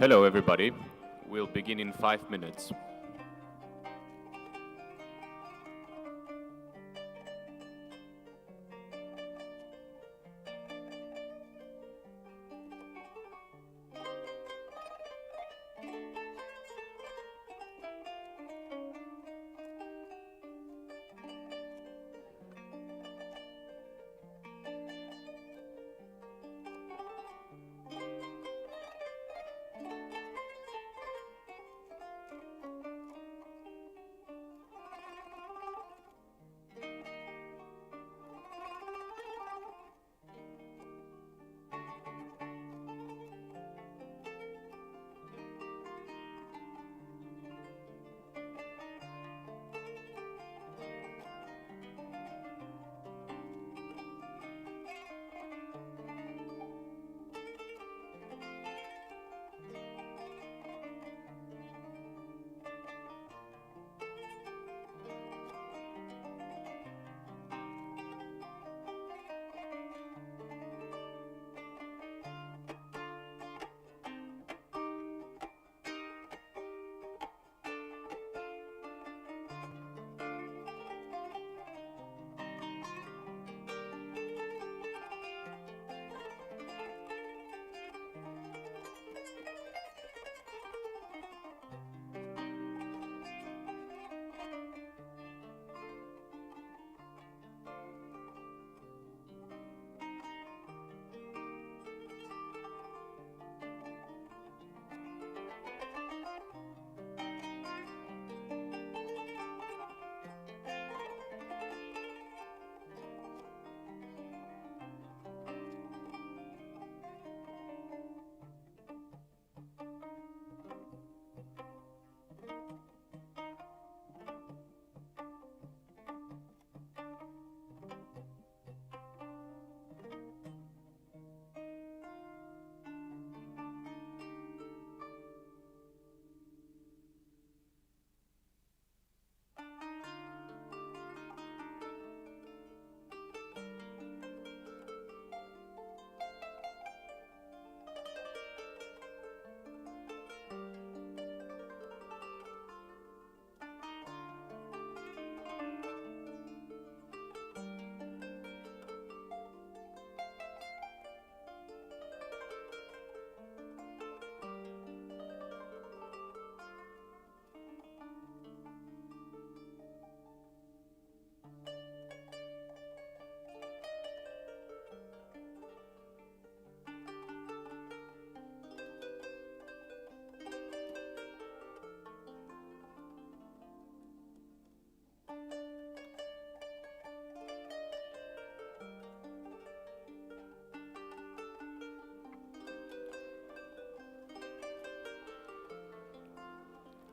Hello, everybody. We'll begin in 5 minutes.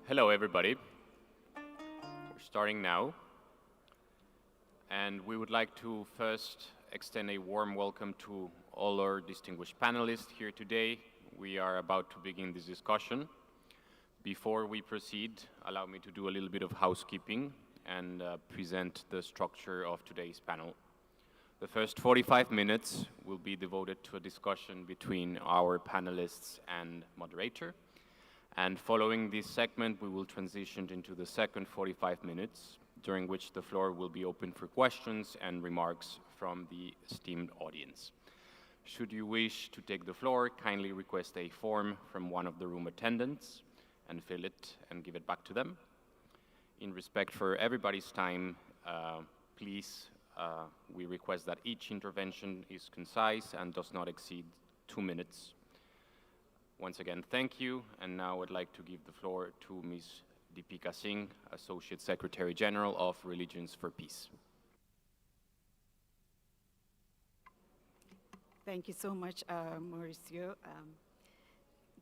Hello, everybody. We're starting now. And we would like to first extend a warm welcome to all our distinguished panelists here today. We are about to begin this discussion. Before we proceed, allow me to do a little bit of housekeeping and present the structure of today's panel. The first 45 minutes will be devoted to a discussion between our panelists and moderator. And following this segment, we will transition into the second 45 minutes, during which the floor will be open for questions and remarks from the esteemed audience. Should you wish to take the floor, kindly request a form from one of the room attendants and fill it and give it back to them. In respect for everybody's time, please, we request that each intervention is concise and does not exceed 2 minutes. Once again, thank you, and now I'd like to give the floor to Ms. Deepika Singh, Associate Secretary General of Religions for Peace. Thank you so much, Mauricio.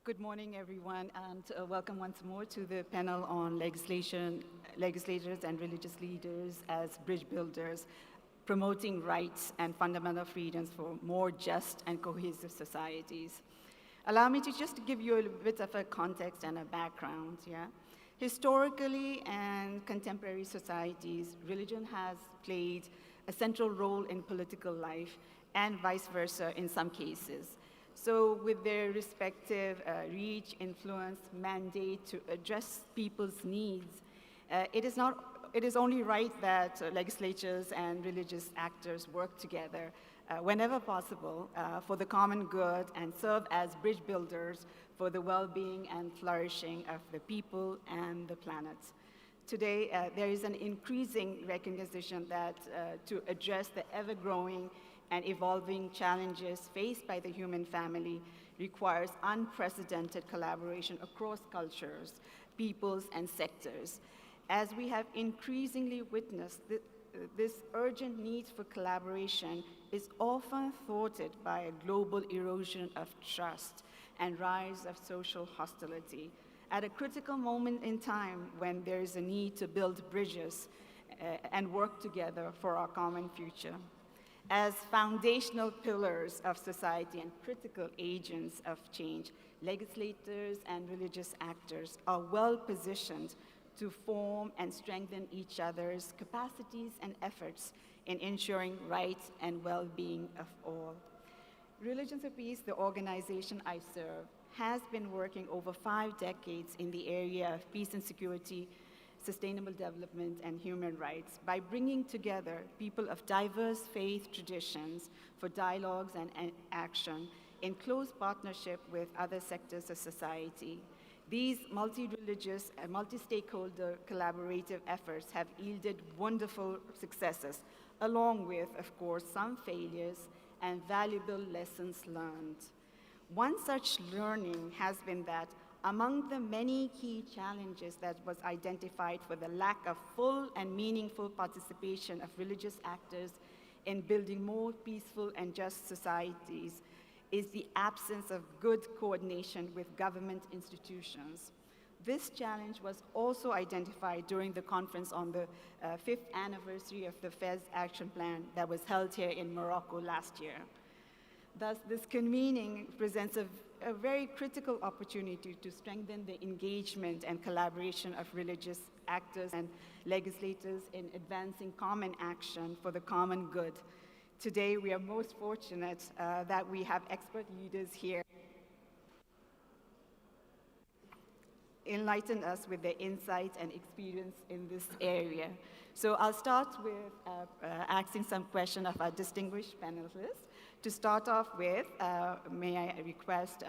Good morning, everyone, and welcome once more to the panel on legislators and religious leaders as bridge builders, promoting rights and fundamental freedoms for more just and cohesive societies. Allow me to just give you a little bit of a context and a background, yeah? Historically and contemporary societies, religion has played a central role in political life and vice versa in some cases. So with their respective reach, influence, mandate to address people's needs, it is only right that legislatures and religious actors work together whenever possible for the common good and serve as bridge builders for the well-being and flourishing of the people and the planet. Today, there is an increasing recognition that to address the ever-growing and evolving challenges faced by the human family requires unprecedented collaboration across cultures, peoples, and sectors. As we have increasingly witnessed, this urgent need for collaboration is often thwarted by a global erosion of trust and rise of social hostility. At a critical moment in time when there is a need to build bridges and work together for our common future. As foundational pillars of society and critical agents of change, legislators and religious actors are well positioned to form and strengthen each other's capacities and efforts in ensuring rights and well-being of all. Religions of Peace, the organization I serve, has been working over 5 decades in the area of peace and security, sustainable development, and human rights by bringing together people of diverse faith traditions for dialogues and action in close partnership with other sectors of society. These multi-religious and multi-stakeholder collaborative efforts have yielded wonderful successes, along with, of course, some failures and valuable lessons learned. One such learning has been that among the many key challenges that was identified for the lack of full and meaningful participation of religious actors in building more peaceful and just societies is the absence of good coordination with government institutions. This challenge was also identified during the conference on the 5th anniversary of the Fez Action Plan that was held here in Morocco last year. Thus, this convening presents a very critical opportunity to strengthen the engagement and collaboration of religious actors and legislators in advancing common action for the common good. Today, we are most fortunate that we have expert leaders here enlighten us with their insight and experience in this area. So I'll start with asking some questions of our distinguished panelists. To start off with, may I request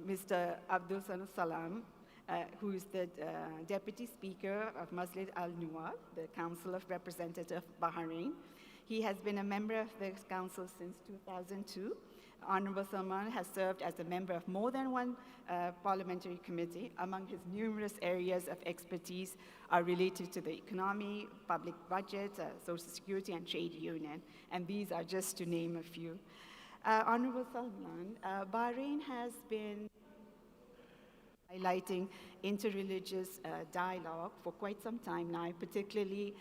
Mr. Abdul Salam, who is the Deputy Speaker of Masjid al-Nuwab, the Council of Representatives of Bahrain. He has been a member of the Council since 2002. Honorable Salman has served as a member of more than one parliamentary committee. Among his numerous areas of expertise are related to the economy, public budget, social security, and trade union. And these are just to name a few. Honorable Salman, Bahrain has been highlighting interreligious dialogue for quite some time now, particularly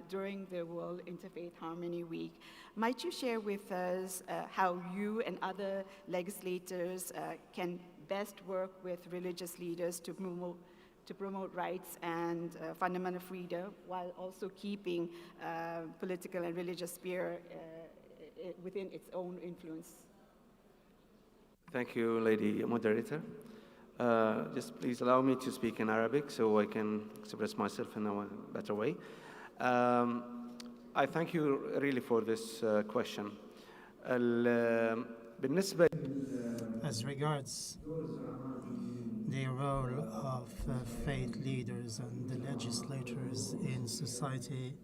during the World Interfaith Harmony Week. Might you share with us how you and other legislators can best work with religious leaders to promote rights and fundamental freedom while also keeping political and religious sphere within its own influence? Thank you, Lady Moderator. Just please allow me to speak in Arabic so I can express myself in a better way. I thank you really for this question. بالنسبة As regards the role of faith leaders and the legislators in society,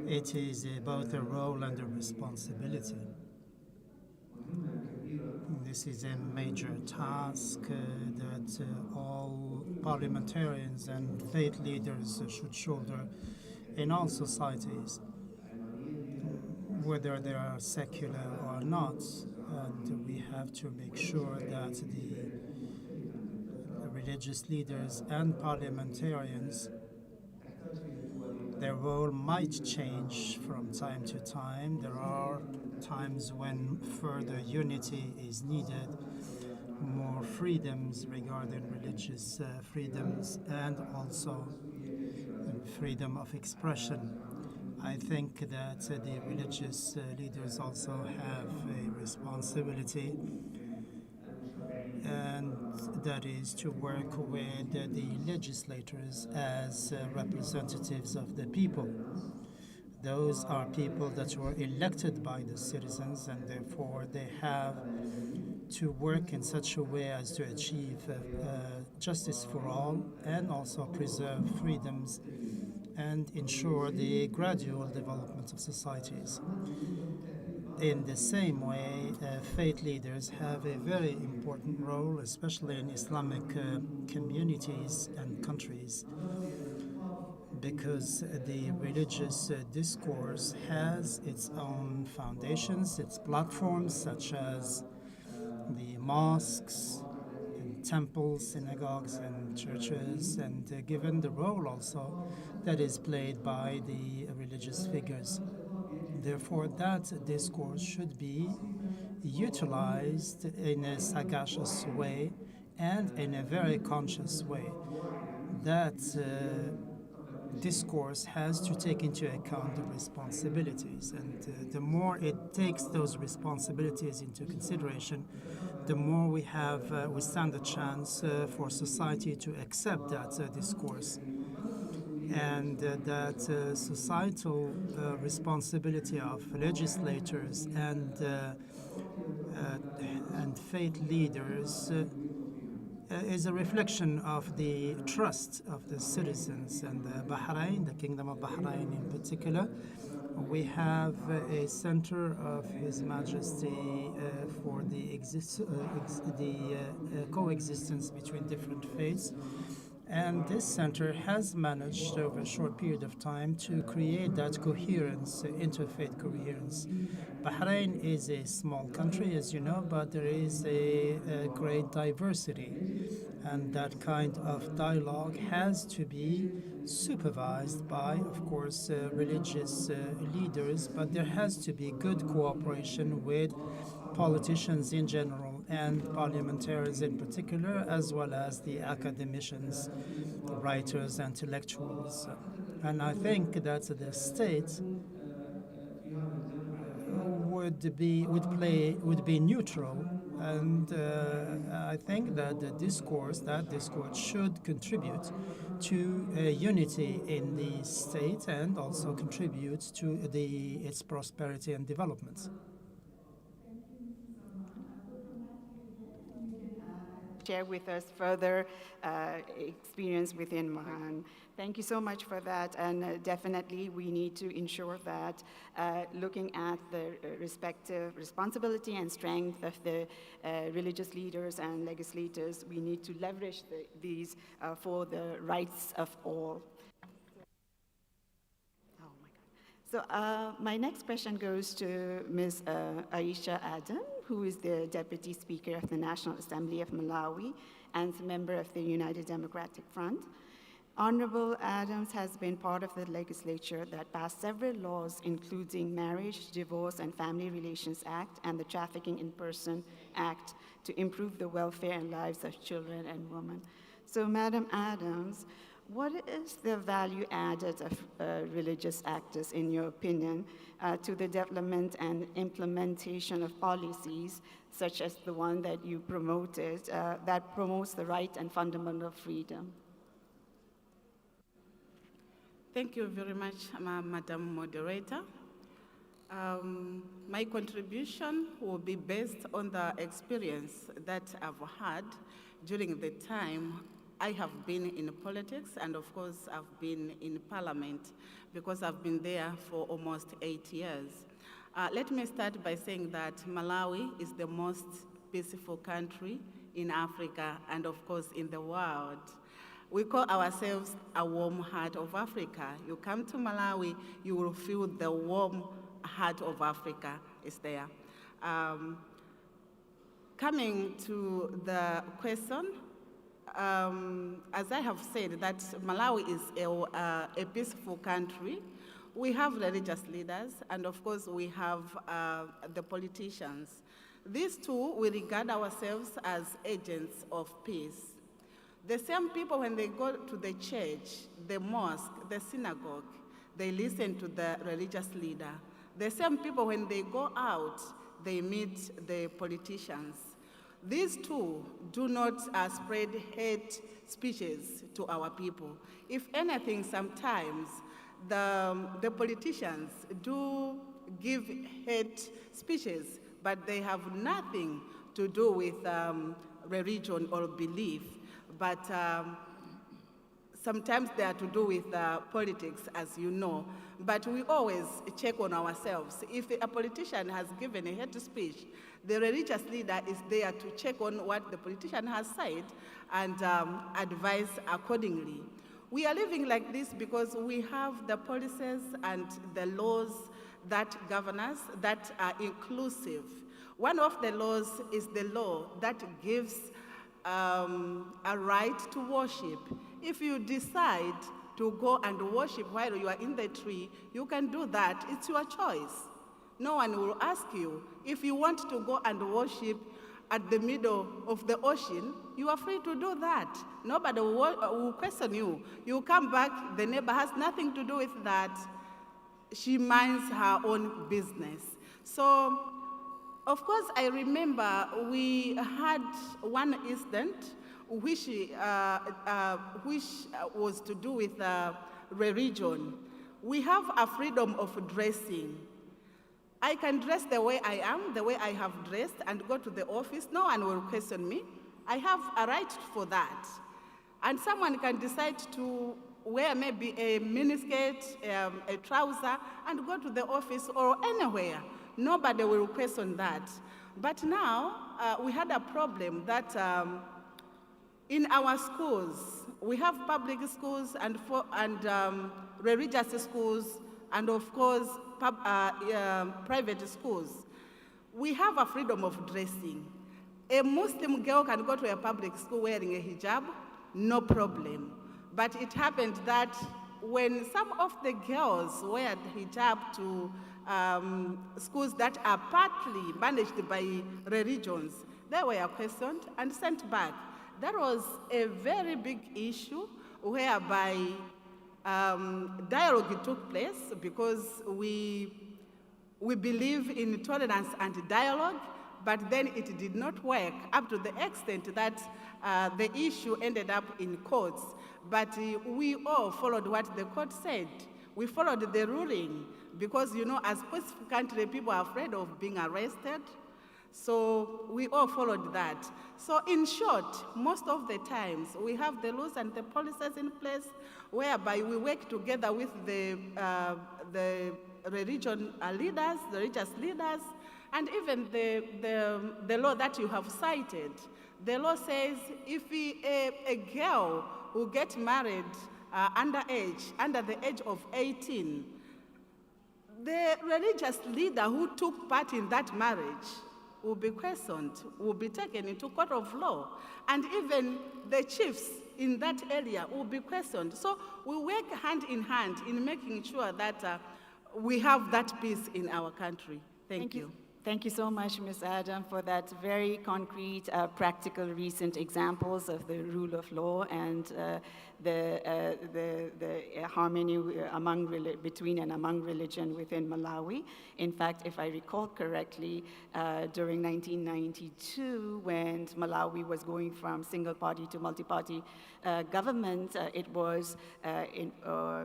it is both a role and a responsibility. This is a major task that all parliamentarians and faith leaders should shoulder in all societies, whether they are secular or not. And we have to make sure that the religious leaders and parliamentarians, their role might change from time to time. There are times when further unity is needed, more freedoms regarding religious freedoms, and also freedom of expression. I think that the religious leaders also have a responsibility, and that is to work with the legislators as representatives of the people. Those are people that were elected by the citizens, and therefore they have to work in such a way as to achieve justice for all and also preserve freedoms and ensure the gradual development of societies. In the same way, faith leaders have a very important role, especially in Islamic communities and countries, because the religious discourse has its own foundations, its platforms, such as the mosques, and temples, synagogues, and churches, and given the role also that is played by the religious figures. Therefore, that discourse should be utilized in a sagacious way and in a very conscious way. That discourse has to take into account the responsibilities, and the more it takes those responsibilities into consideration, the more we stand a chance for society to accept that discourse. And that societal responsibility of legislators and faith leaders is a reflection of the trust of the citizens. And Bahrain, the Kingdom of Bahrain in particular, we have a center of His Majesty for the coexistence between different faiths. And this center has managed over a short period of time to create that coherence, interfaith coherence. Bahrain is a small country, as you know, but there is a great diversity. And that kind of dialogue has to be supervised by, of course, religious leaders, but there has to be good cooperation with politicians in general and parliamentarians in particular, as well as the academicians, writers, intellectuals. And I think that the state would be neutral, and I think that that discourse should contribute to unity in the state and also contribute to its prosperity and development. Share with us further experience within Mahan. Thank you so much for that, and definitely we need to ensure that looking at the respective responsibility and strength of the religious leaders and legislators, we need to leverage these for the rights of all. So my next question goes to Ms. Aisha Adam, who is the Deputy Speaker of the National Assembly of Malawi and a member of the United Democratic Front. Honorable Adams has been part of the legislature that passed several laws, including Marriage, Divorce, and Family Relations Act and the Trafficking in Person Act, to improve the welfare and lives of children and women. So, Madam Adams, what is the value added of religious actors, in your opinion, to the development and implementation of policies, such as the one that you promoted, that promotes the right and fundamental freedom? Thank you very much, Madam Moderator. My contribution will be based on the experience that I've had during the time I have been in politics, and of course I've been in Parliament, because I've been there for almost 8 years. Let me start by saying that Malawi is the most peaceful country in Africa and of course in the world. We call ourselves a warm heart of Africa. You come to Malawi, you will feel the warm heart of Africa is there. Coming to the question, as I have said, that Malawi is a peaceful country. We have religious leaders, and of course we have the politicians. These two, we regard ourselves as agents of peace. The same people, when they go to the church, the mosque, the synagogue, they listen to the religious leader. The same people, when they go out, they meet the politicians. These two do not spread hate speeches to our people. If anything, sometimes the politicians do give hate speeches, but they have nothing to do with religion or belief. But sometimes they are to do with politics, as you know. But we always check on ourselves. If a politician has given a hate speech, the religious leader is there to check on what the politician has said and advise accordingly. We are living like this because we have the policies and the laws that govern us that are inclusive. One of the laws is the law that gives a right to worship. If you decide to go and worship while you are in the tree, you can do that. It's your choice. No one will ask you. If you want to go and worship at the middle of the ocean, you are free to do that. Nobody will question you. You come back, the neighbor has nothing to do with that. She minds her own business. So, of course, I remember we had one incident which was to do with religion. We have a freedom of dressing. I can dress the way I am, the way I have dressed, and go to the office. No one will question me. I have a right for that. And someone can decide to wear maybe a miniskirt, a trouser, and go to the office or anywhere. Nobody will question that. But now, we had a problem that in our schools, we have public schools and religious schools, and of course, private schools. We have a freedom of dressing. A Muslim girl can go to a public school wearing a hijab, no problem. But it happened that when some of the girls wear hijab to schools that are partly managed by religions, they were questioned and sent back. That was a very big issue whereby dialogue took place because we believe in tolerance and dialogue, but then it did not work up to the extent that the issue ended up in courts. But we all followed what the court said. We followed the ruling because, you know, as Pacific country, people are afraid of being arrested. So we all followed that. So in short, most of the times, we have the laws and the policies in place whereby we work together with the religion leaders, the religious leaders, and even the law that you have cited. The law says if a girl who gets married under the age of 18, the religious leader who took part in that marriage will be questioned, will be taken into court of law, and even the chiefs in that area will be questioned. So we work hand in hand in making sure that we have that peace in our country. Thank you. Thank you so much, Ms. Adam, for that very concrete, practical, recent examples of the rule of law and the harmony between and among religion within Malawi. In fact, if I recall correctly, during 1992, when Malawi was going from single-party to multi-party government, it was in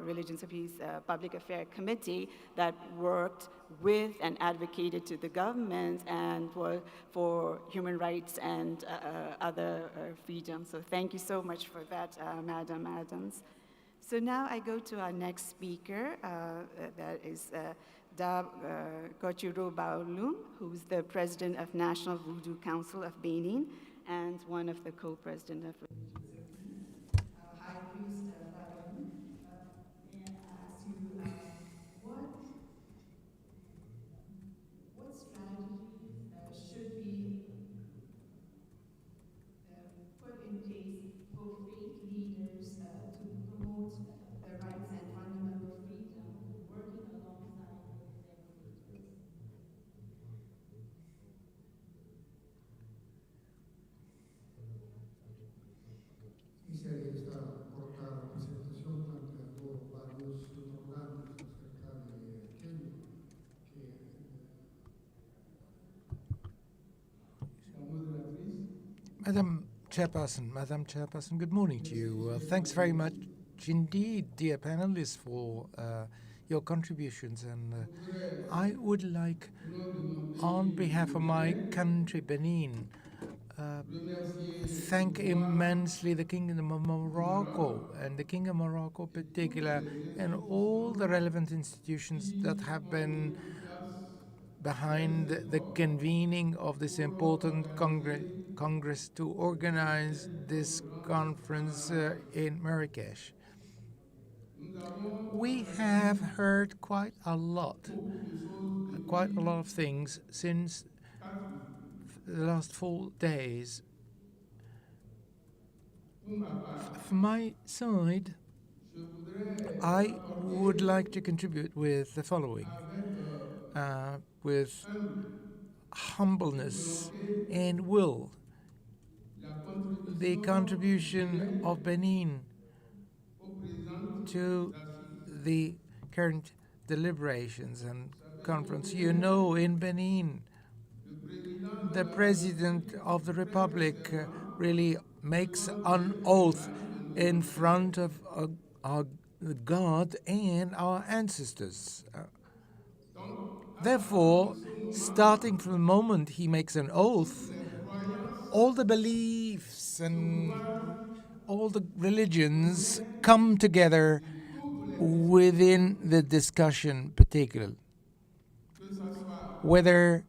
Religions of Peace Public Affairs Committee that worked with and advocated to the government and for human rights and other freedoms. So thank you so much for that, Madam Adams. So now I go to our next speaker, that is Dab Kochiro Baolum, who's the president of National Voodoo Council of Benin and one of the co-president of High Priest Baolum. May I ask you, what strategies should be put in place for faith leaders to promote the rights and fundamental freedom, working alongside legislators? Madam Chairperson, good morning to you. Thanks very much indeed, dear panelists, for your contributions. And I would like, on behalf of my country, Benin, thank immensely the Kingdom of Morocco, and the King of Morocco in particular, and all the relevant institutions that have been behind the convening of this important Congress to organize this conference in Marrakesh. We have heard quite a lot of things since the last 4 days. From my side, I would like to contribute with the following. With humbleness and will, the contribution of Benin to the current deliberations and conference. You know, in Benin, the President of the Republic really makes an oath in front of our God and our ancestors. Therefore, starting from the moment he makes an oath, all the beliefs and all the religions come together within the discussion, particularly. Whether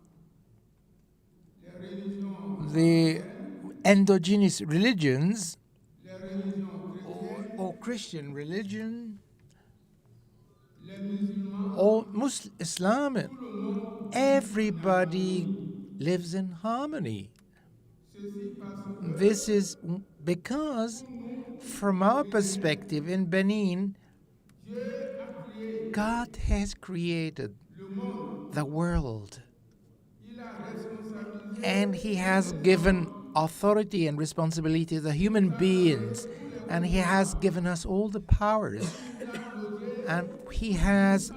the endogenous religions or Christian religion or Muslim Islam, everybody lives in harmony. This is because, from our perspective in Benin, God has created the world, and He has given authority and responsibility to the human beings, and He has given us all the powers, and He has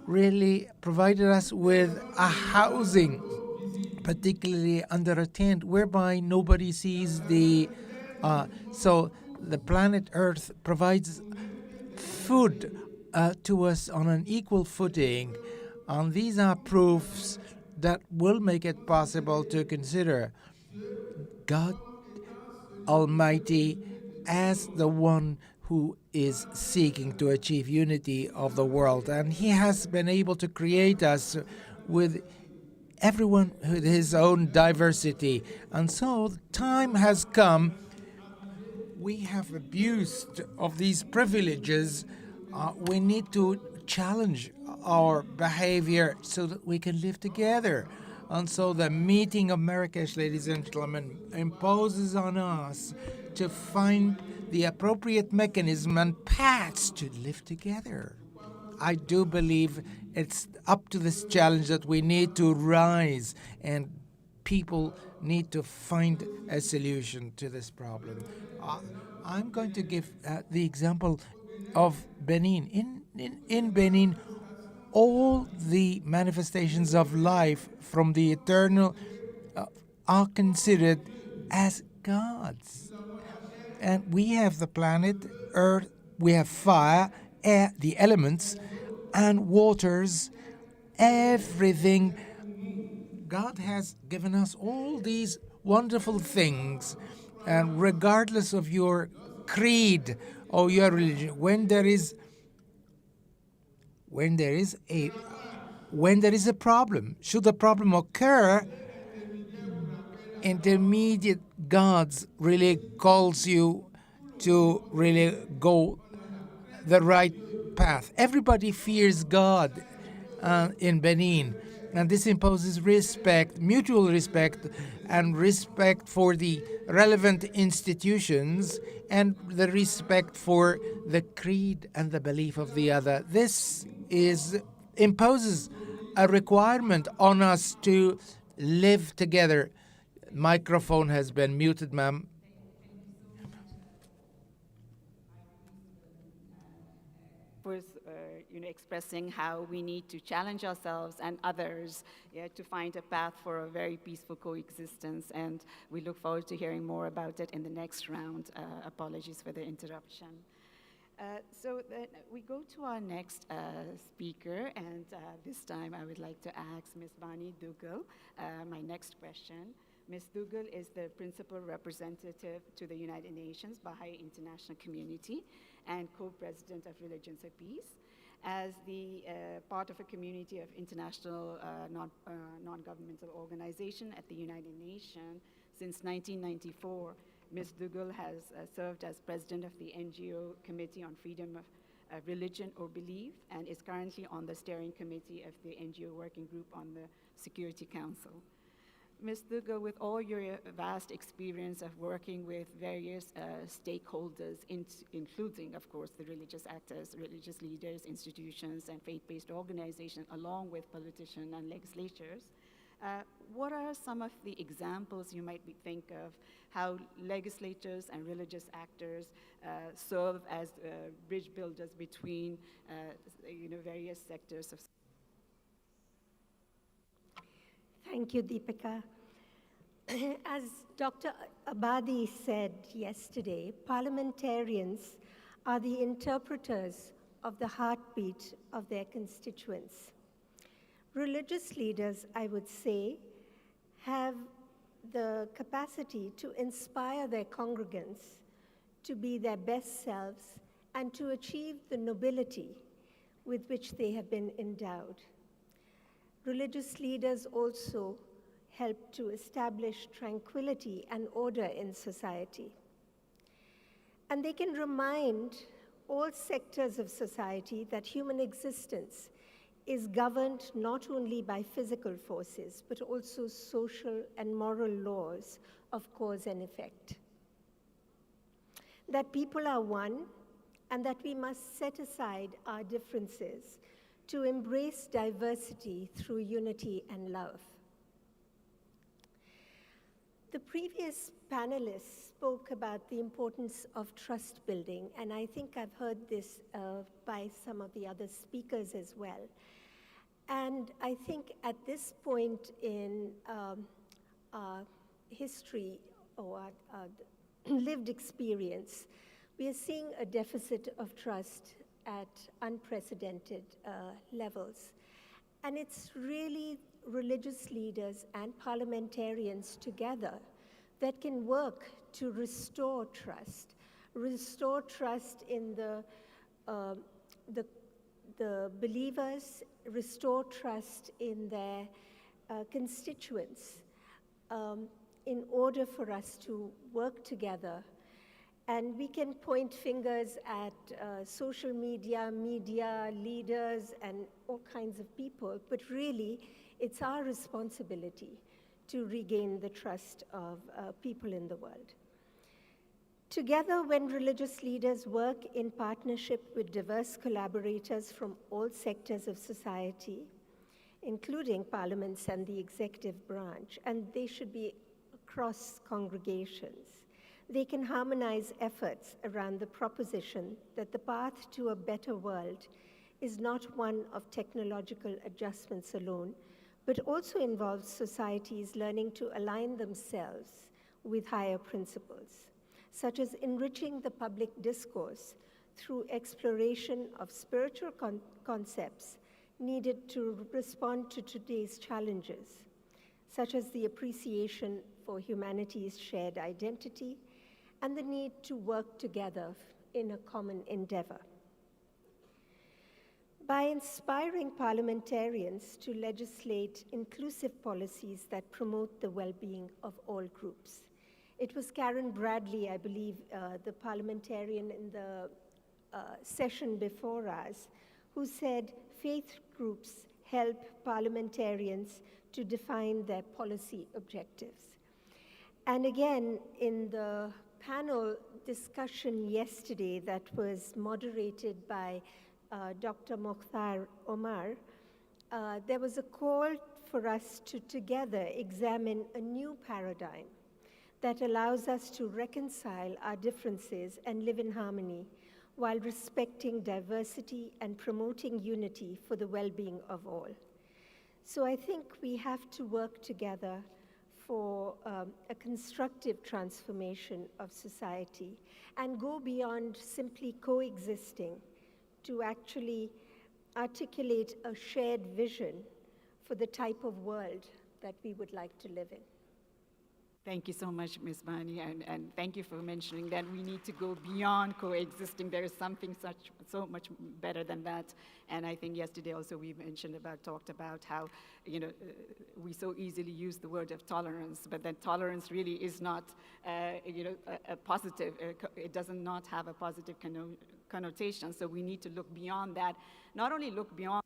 really provided us with a housing, particularly under a tent, whereby nobody sees the... so the planet Earth provides food to us on an equal footing. And these are proofs that will make it possible to consider God Almighty as the one who is seeking to achieve unity of the world. And He has been able to create us with everyone with his own diversity. And so the time has come. We have abused of these privileges. We need to challenge our behavior so that we can live together. And so the meeting of Marrakesh, ladies and gentlemen, imposes on us to find the appropriate mechanism and paths to live together. I do believe it's up to this challenge that we need to rise, and people need to find a solution to this problem. I'm going to give the example of Benin. In Benin, all the manifestations of life from the eternal are considered as gods. And we have the planet, earth, we have fire, air, the elements, and waters, everything. God has given us all these wonderful things, and regardless of your creed or your religion, when there is a problem, should the problem occur, intermediate gods really calls you to really go the right path. Everybody fears God in Benin, and this imposes respect, mutual respect, and respect for the relevant institutions, and the respect for the creed and the belief of the other. This imposes a requirement on us to live together. Microphone has been muted, ma'am. First, expressing how we need to challenge ourselves and others, to find a path for a very peaceful coexistence. And we look forward to hearing more about it in the next round. Apologies for the interruption. So we go to our next speaker, and this time I would like to ask Ms. Bani Dougal my next question. Ms. Dougal is the principal representative to the United Nations Baha'i International Community and co-president of Religions of Peace. As the part of a community of international non-governmental organization at the United Nations since 1994, Ms. Dougal has served as president of the NGO Committee on Freedom of Religion or Belief and is currently on the steering committee of the NGO Working Group on the Security Council. Ms. Dougal, with all your vast experience of working with various stakeholders, including, of course, the religious actors, religious leaders, institutions, and faith-based organizations, along with politicians and legislators, what are some of the examples you might think of how legislators and religious actors serve as bridge builders between various sectors of society? Thank you, Deepika. As Dr. Abadi said yesterday, parliamentarians are the interpreters of the heartbeat of their constituents. Religious leaders, I would say, have the capacity to inspire their congregants to be their best selves and to achieve the nobility with which they have been endowed. Religious leaders also help to establish tranquility and order in society. And they can remind all sectors of society that human existence is governed not only by physical forces, but also social and moral laws of cause and effect. That people are one, and that we must set aside our differences to embrace diversity through unity and love. The previous panelists spoke about the importance of trust building, and I think I've heard this by some of the other speakers as well. And I think at this point in our history or our lived experience, we are seeing a deficit of trust at unprecedented levels. And it's really religious leaders and parliamentarians together that can work to restore trust in the believers, restore trust in their constituents in order for us to work together. And we can point fingers at social media, leaders, and all kinds of people, but really it's our responsibility to regain the trust of people in the world. Together, when religious leaders work in partnership with diverse collaborators from all sectors of society, including parliaments and the executive branch, and they should be across congregations, they can harmonize efforts around the proposition that the path to a better world is not one of technological adjustments alone, but also involves societies learning to align themselves with higher principles, such as enriching the public discourse through exploration of spiritual concepts needed to respond to today's challenges, such as the appreciation for humanity's shared identity and the need to work together in a common endeavor. By inspiring parliamentarians to legislate inclusive policies that promote the well-being of all groups. It was Karen Bradley, I believe, the parliamentarian in the session before us, who said faith groups help parliamentarians to define their policy objectives. And again, in the panel discussion yesterday that was moderated by Dr. Mokhtar Omar, there was a call for us to together examine a new paradigm that allows us to reconcile our differences and live in harmony while respecting diversity and promoting unity for the well-being of all. So I think we have to work together for a constructive transformation of society and go beyond simply coexisting to actually articulate a shared vision for the type of world that we would like to live in. Thank you so much, Ms. Bani, and thank you for mentioning that we need to go beyond coexisting. There is something so much better than that. And I think yesterday also we talked about how, we so easily use the word of tolerance, but that tolerance really is not, a positive. It does not have a positive connotation. So we need to look beyond that. Not only look beyond.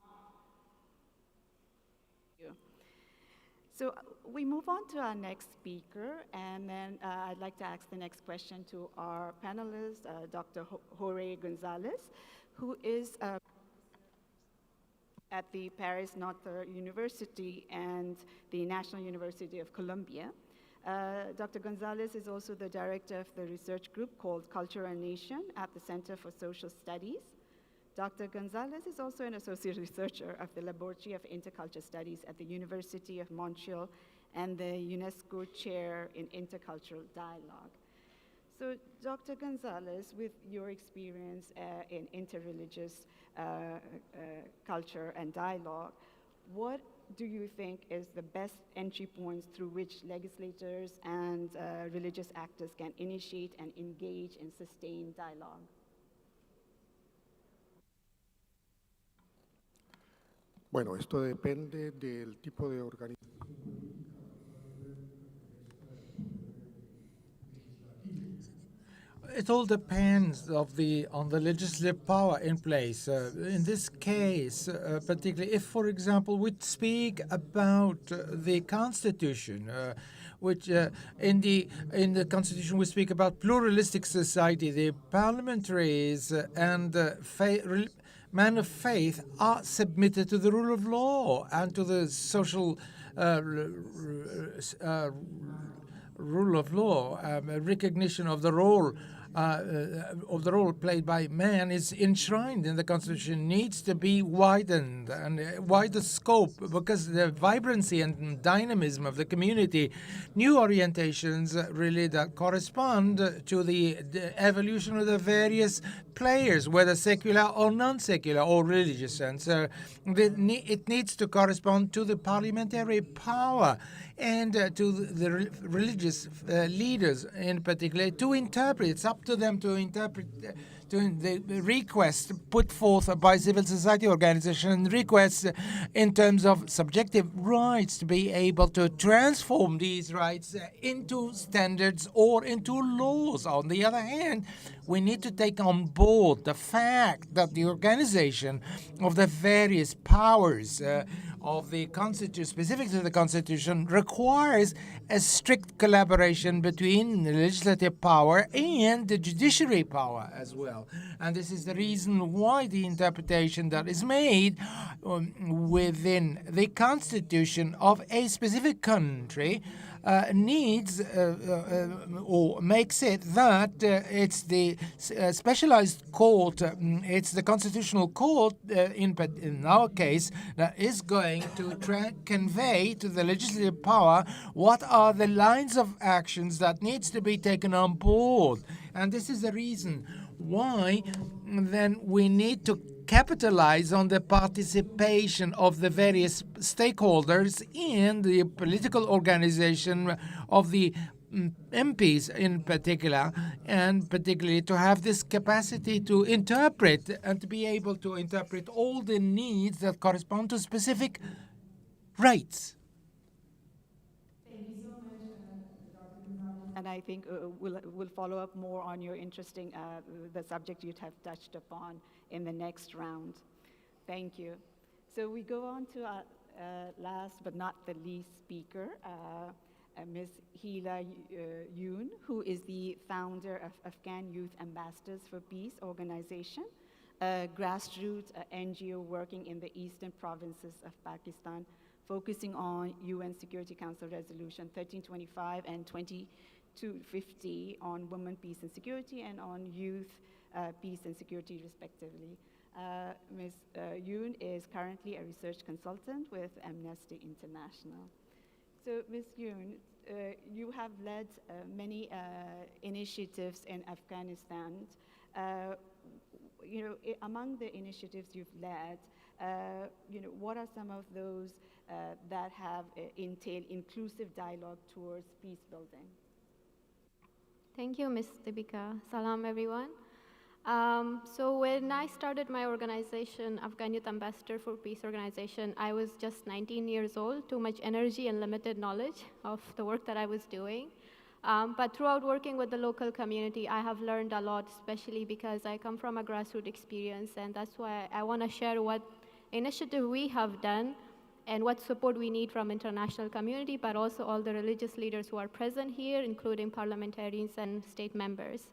So we move on to our next speaker, and then I'd like to ask the next question to our panelist, Dr. Jorge Gonzalez, who is at the Paris Notre University and the National University of Colombia. Dr. Gonzalez is also the director of the research group called Culture and Nation at the Center for Social Studies. Dr. Gonzalez is also an associate researcher of the Laboratory of Intercultural Studies at the University of Montreal and the UNESCO Chair in Intercultural Dialogue. So, Dr. Gonzalez, with your experience in interreligious culture and dialogue, what do you think is the best entry points through which legislators and religious actors can initiate and engage in sustained dialogue? Bueno, esto depende del tipo de organización. It all depends on the legislative power in place. In this case, particularly if, for example, we speak about the Constitution, which in the Constitution we speak about pluralistic society, the parliamentaries and men of faith are submitted to the rule of law and to the social rule of law. Recognition of the role played by man is enshrined in the Constitution, needs to be widened and wider scope, because the vibrancy and dynamism of the community, new orientations really that correspond to the evolution of the various players, whether secular or non-secular or religious sense. It needs to correspond to the parliamentary power and to the religious leaders in particular to interpret. It's up to them to interpret the requests put forth by civil society organizations, requests in terms of subjective rights to be able to transform these rights into standards or into laws. On the other hand, we need to take on board the fact that the organization of the various powers of the Constitution, specific to the Constitution, requires a strict collaboration between the legislative power and the judiciary power as well. And this is the reason why the interpretation that is made within the Constitution of a specific country needs or makes it that it's the specialized court, it's the constitutional court in our case that is going to convey to the legislative power what are the lines of actions that needs to be taken on board. And this is the reason why then we need to capitalize on the participation of the various stakeholders in the political organization of the MPs in particular, and particularly to have this capacity to interpret and to be able to interpret all the needs that correspond to specific rights. And I think we'll follow up more on your interesting, the subject you have touched upon in the next round. Thank you. So we go on to our last but not the least speaker, Ms. Hila Yoon, who is the founder of Afghan Youth Ambassadors for Peace organization, a grassroots NGO working in the eastern provinces of Pakistan, focusing on UN Security Council Resolution 1325 and 2250 on women, peace, and security, and on youth peace and security, respectively. Ms. Yoon is currently a research consultant with Amnesty International. So, Ms. Yoon, you have led many initiatives in Afghanistan. Among the initiatives you've led, what are some of those that have entailed inclusive dialogue towards peace building? Thank you, Ms. Dibika. Salam, everyone. So when I started my organization, Afghan Youth Ambassador for Peace Organization, I was just 19 years old, too much energy and limited knowledge of the work that I was doing. But throughout working with the local community, I have learned a lot, especially because I come from a grassroots experience, and that's why I want to share what initiative we have done and what support we need from international community, but also all the religious leaders who are present here, including parliamentarians and state members.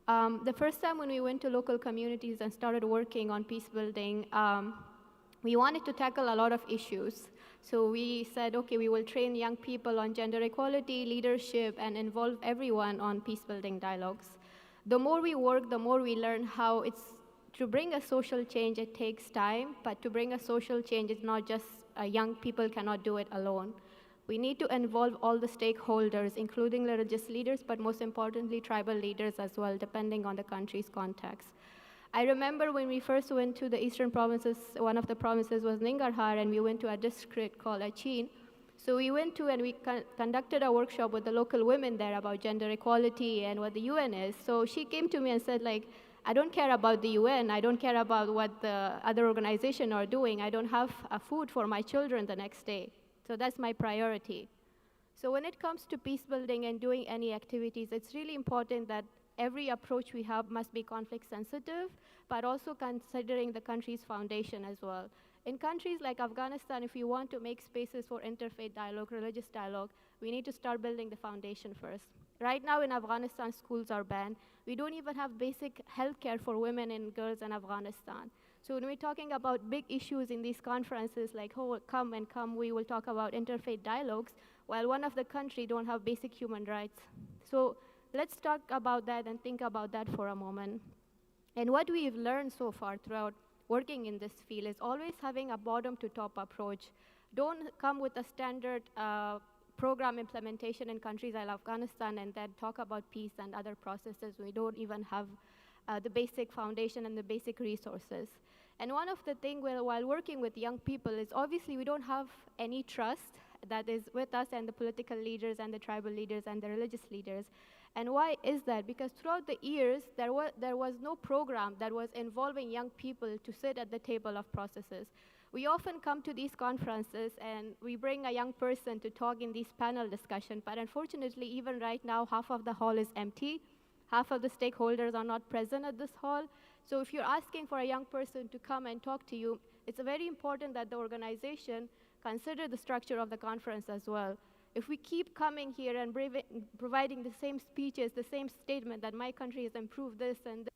The first time when we went to local communities and started working on peace building, we wanted to tackle a lot of issues. So we said, okay, we will train young people on gender equality, leadership, and involve everyone on peace building dialogues. The more we work, the more we learn how to bring a social change, it takes time, but to bring a social change, it's not just young people cannot do it alone. We need to involve all the stakeholders, including religious leaders, but most importantly, tribal leaders as well, depending on the country's context. I remember when we first went to the eastern provinces, one of the provinces was Nangarhar, and we went to a district called Achin. So we went to and we conducted a workshop with the local women there about gender equality and what the UN is. So she came to me and said, like, I don't care about the UN, I don't care about what the other organizations are doing, I don't have food for my children the next day. So that's my priority. So when it comes to peace building and doing any activities, it's really important that every approach we have must be conflict sensitive, but also considering the country's foundation as well. In countries like Afghanistan, if you want to make spaces for interfaith dialogue, religious dialogue, we need to start building the foundation first. Right now in Afghanistan, schools are banned. We don't even have basic health care for women and girls in Afghanistan. So when we're talking about big issues in these conferences, like, oh, come, we will talk about interfaith dialogues, while one of the countries don't have basic human rights. So let's talk about that and think about that for a moment. And what we've learned so far throughout working in this field is always having a bottom-to-top approach. Don't come with a standard program implementation in countries like Afghanistan and then talk about peace and other processes. We don't even have the basic foundation and the basic resources. And one of the things while working with young people is obviously we don't have any trust that is with us and the political leaders and the tribal leaders and the religious leaders. And why is that? Because throughout the years, there was no program that was involving young people to sit at the table of processes. We often come to these conferences and we bring a young person to talk in these panel discussions, but unfortunately, even right now, half of the hall is empty. Half of the stakeholders are not present at this hall. So if you're asking for a young person to come and talk to you, it's very important that the organization consider the structure of the conference as well. If we keep coming here and providing the same speeches, the same statement that my country has improved this and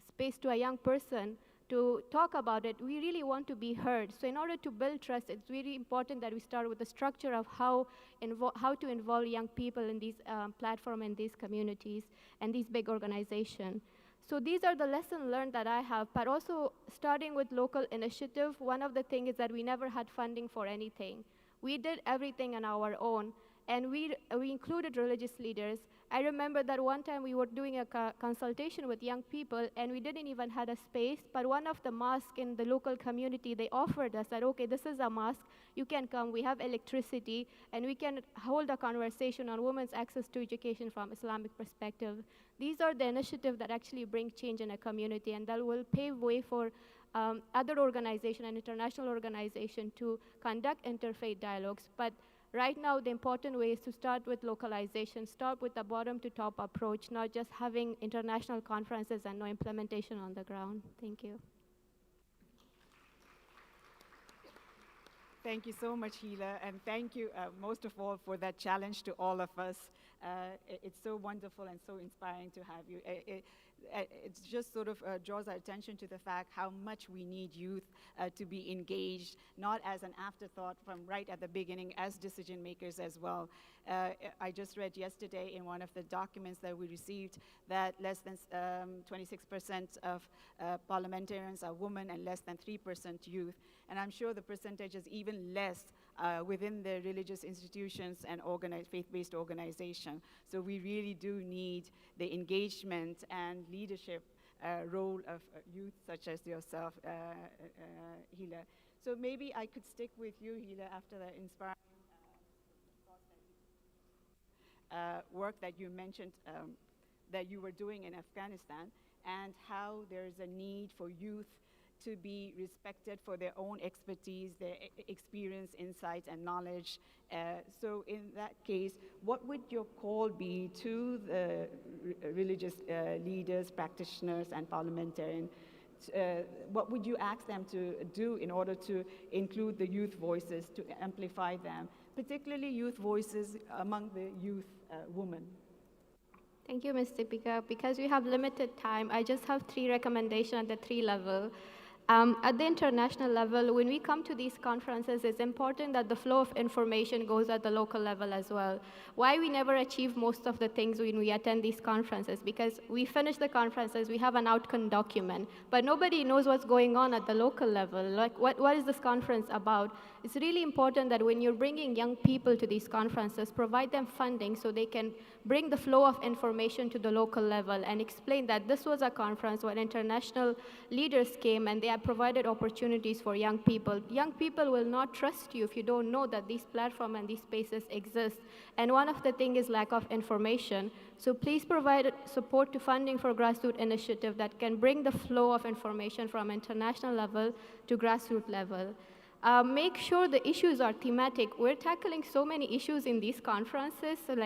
space to a young person to talk about it, we really want to be heard. So in order to build trust, it's really important that we start with the structure of how to involve young people in these platforms and these communities and these big organizations. So these are the lessons learned that I have, but also starting with local initiative, one of the things is that we never had funding for anything. We did everything on our own, and we included religious leaders. I remember that one time we were doing a consultation with young people, and we didn't even have a space, but one of the mosques in the local community, they offered us that, okay, this is a mosque, you can come, we have electricity, and we can hold a conversation on women's access to education from Islamic perspective. These are the initiatives that actually bring change in a community, and that will pave way for other organizations and international organizations to conduct interfaith dialogues. But right now, the important way is to start with localization, start with the bottom-to-top approach, not just having international conferences and no implementation on the ground. Thank you. Thank you so much, Hila, and thank you most of all for that challenge to all of us. It's so wonderful and so inspiring to have you. it just sort of draws our attention to the fact how much we need youth to be engaged, not as an afterthought from right at the beginning, as decision makers as well. I just read yesterday in one of the documents that we received that less than 26% of parliamentarians are women and less than 3% youth. And I'm sure the percentage is even less within the religious institutions and faith-based organization. So we really do need the engagement and leadership role of youth such as yourself, Hila. So maybe I could stick with you, Hila, after the inspiring work that you mentioned that you were doing in Afghanistan, and how there's a need for youth to be respected for their own expertise, their experience, insight, and knowledge. So in that case, what would your call be to the religious leaders, practitioners, and parliamentarians? What would you ask them to do in order to include the youth voices, to amplify them, particularly youth voices among the youth women? Thank you, Ms. Deepika. Because we have limited time, I just have 3 recommendations at the 3 level. At the international level, when we come to these conferences, it's important that the flow of information goes at the local level as well. Why we never achieve most of the things when we attend these conferences? Because we finish the conferences, we have an outcome document, but nobody knows what's going on at the local level. Like, what is this conference about? It's really important that when you're bringing young people to these conferences, provide them funding so they can bring the flow of information to the local level and explain that this was a conference where international leaders came and they have provided opportunities for young people. Young people will not trust you if you don't know that these platforms and these spaces exist. And one of the things is lack of information. So please provide support to funding for grassroots initiative that can bring the flow of information from international level to grassroots level. Make sure the issues are thematic. We're tackling so many issues in these conferences, so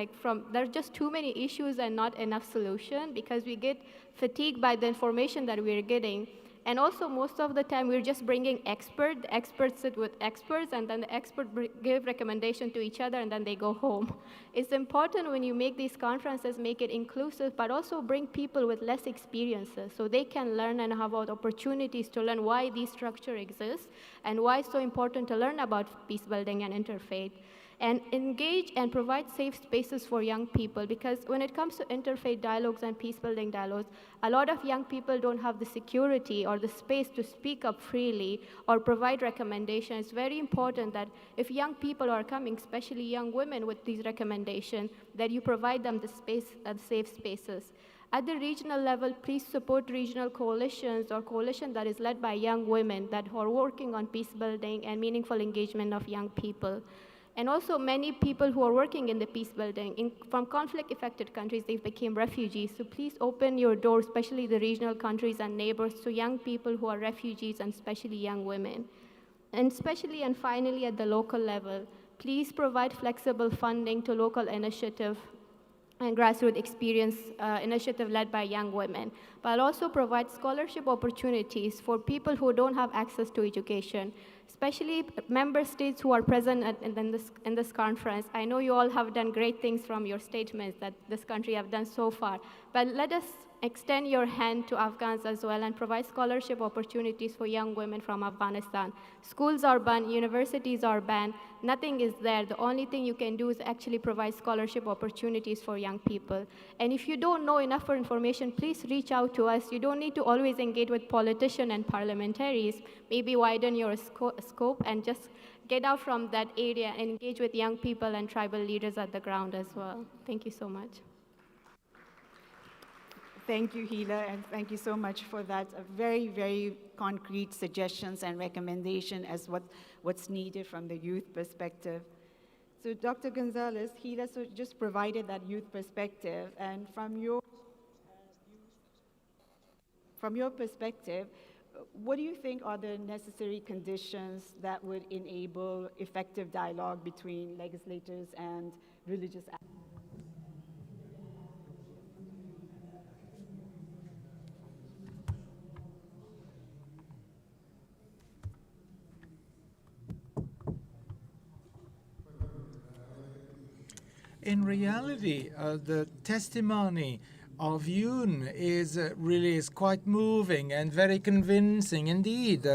there's just too many issues and not enough solution because we get fatigued by the information that we're getting. And also, most of the time, we're just bringing experts. The experts sit with experts, and then the experts give recommendation to each other, and then they go home. It's important when you make these conferences, make it inclusive, but also bring people with less experiences so they can learn and have opportunities to learn why these structures exist and why it's so important to learn about peace building and interfaith. And engage and provide safe spaces for young people, because when it comes to interfaith dialogues and peace-building dialogues, a lot of young people don't have the security or the space to speak up freely or provide recommendations. It's very important that if young people are coming, especially young women with these recommendations, that you provide them the space, safe spaces. At the regional level, please support regional coalitions or coalition that is led by young women that are working on peace building and meaningful engagement of young people. And also many people who are working in the peace building from conflict-affected countries, they became refugees. So please open your doors, especially the regional countries and neighbors, to young people who are refugees and especially young women. And especially and finally at the local level, please provide flexible funding to local initiative and grassroots experience initiative led by young women, but also provide scholarship opportunities for people who don't have access to education, especially member states who are present in this conference. I know you all have done great things from your statements that this country have done so far, but let us extend your hand to Afghans as well and provide scholarship opportunities for young women from Afghanistan. Schools are banned, universities are banned, nothing is there. The only thing you can do is actually provide scholarship opportunities for young people. And if you don't know enough for information, please reach out to us. You don't need to always engage with politicians and parliamentarians. Maybe widen your scope and just get out from that area and engage with young people and tribal leaders at the ground as well. Thank you so much. Thank you, Hila, and thank you so much for that very, very concrete suggestions and recommendation as what's needed from the youth perspective. So Dr. Gonzalez, Hila just provided that youth perspective, and from your perspective, what do you think are the necessary conditions that would enable effective dialogue between legislators and religious actors? In reality, the testimony of Yoon is quite moving and very convincing indeed.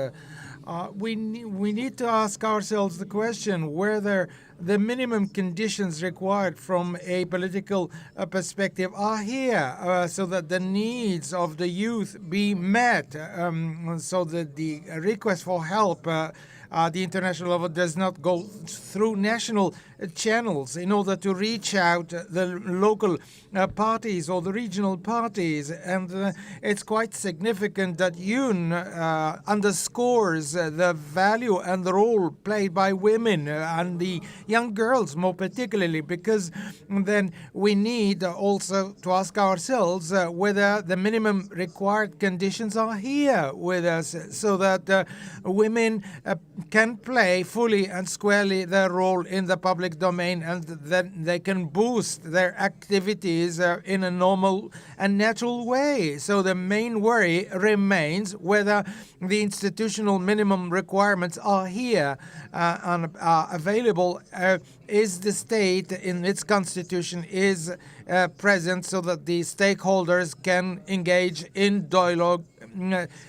We need to ask ourselves the question whether the minimum conditions required from a political perspective are here so that the needs of the youth be met, so that the request for help the international level does not go through national channels in order to reach out the local parties or the regional parties. And it's quite significant that Yoon underscores the value and the role played by women and the young girls more particularly, because then we need also to ask ourselves whether the minimum required conditions are here with us so that women can play fully and squarely their role in the public domain, and then they can boost their activities in a normal and natural way. So the main worry remains whether the institutional minimum requirements are here and are available. Is the state in its constitution is present so that the stakeholders can engage in dialogue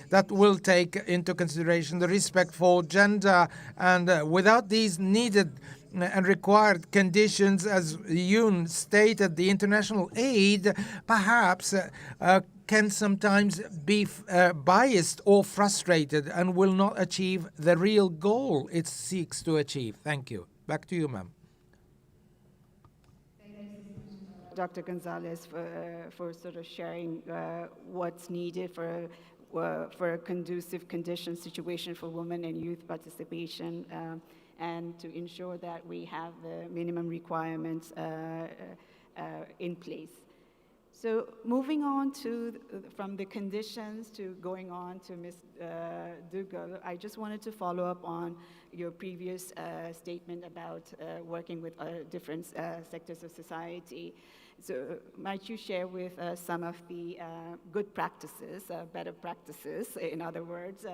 that will take into consideration the respect for gender. And without these needed and required conditions, as Yoon stated, the international aid perhaps can sometimes be biased or frustrated and will not achieve the real goal it seeks to achieve. Thank you. Back to you, ma'am. Dr. Gonzalez for sort of sharing what's needed for a conducive condition situation for women and youth participation, and to ensure that we have the minimum requirements in place. So moving on from the conditions to going on to Ms. Dougal, I just wanted to follow up on your previous statement about working with different sectors of society. So might you share with us some of the good practices, better practices, in other words,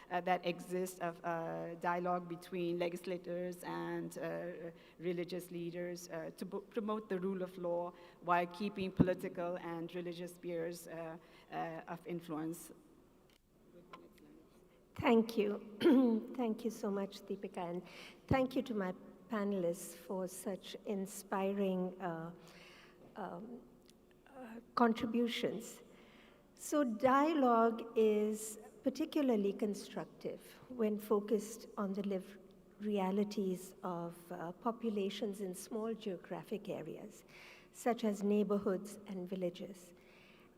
that exist of dialogue between legislators and religious leaders to promote the rule of law while keeping political and religious spheres of influence? Thank you. Thank you so much, Deepika, and thank you to my panelists for such inspiring contributions. So dialogue is particularly constructive when focused on the lived realities of populations in small geographic areas, such as neighborhoods and villages.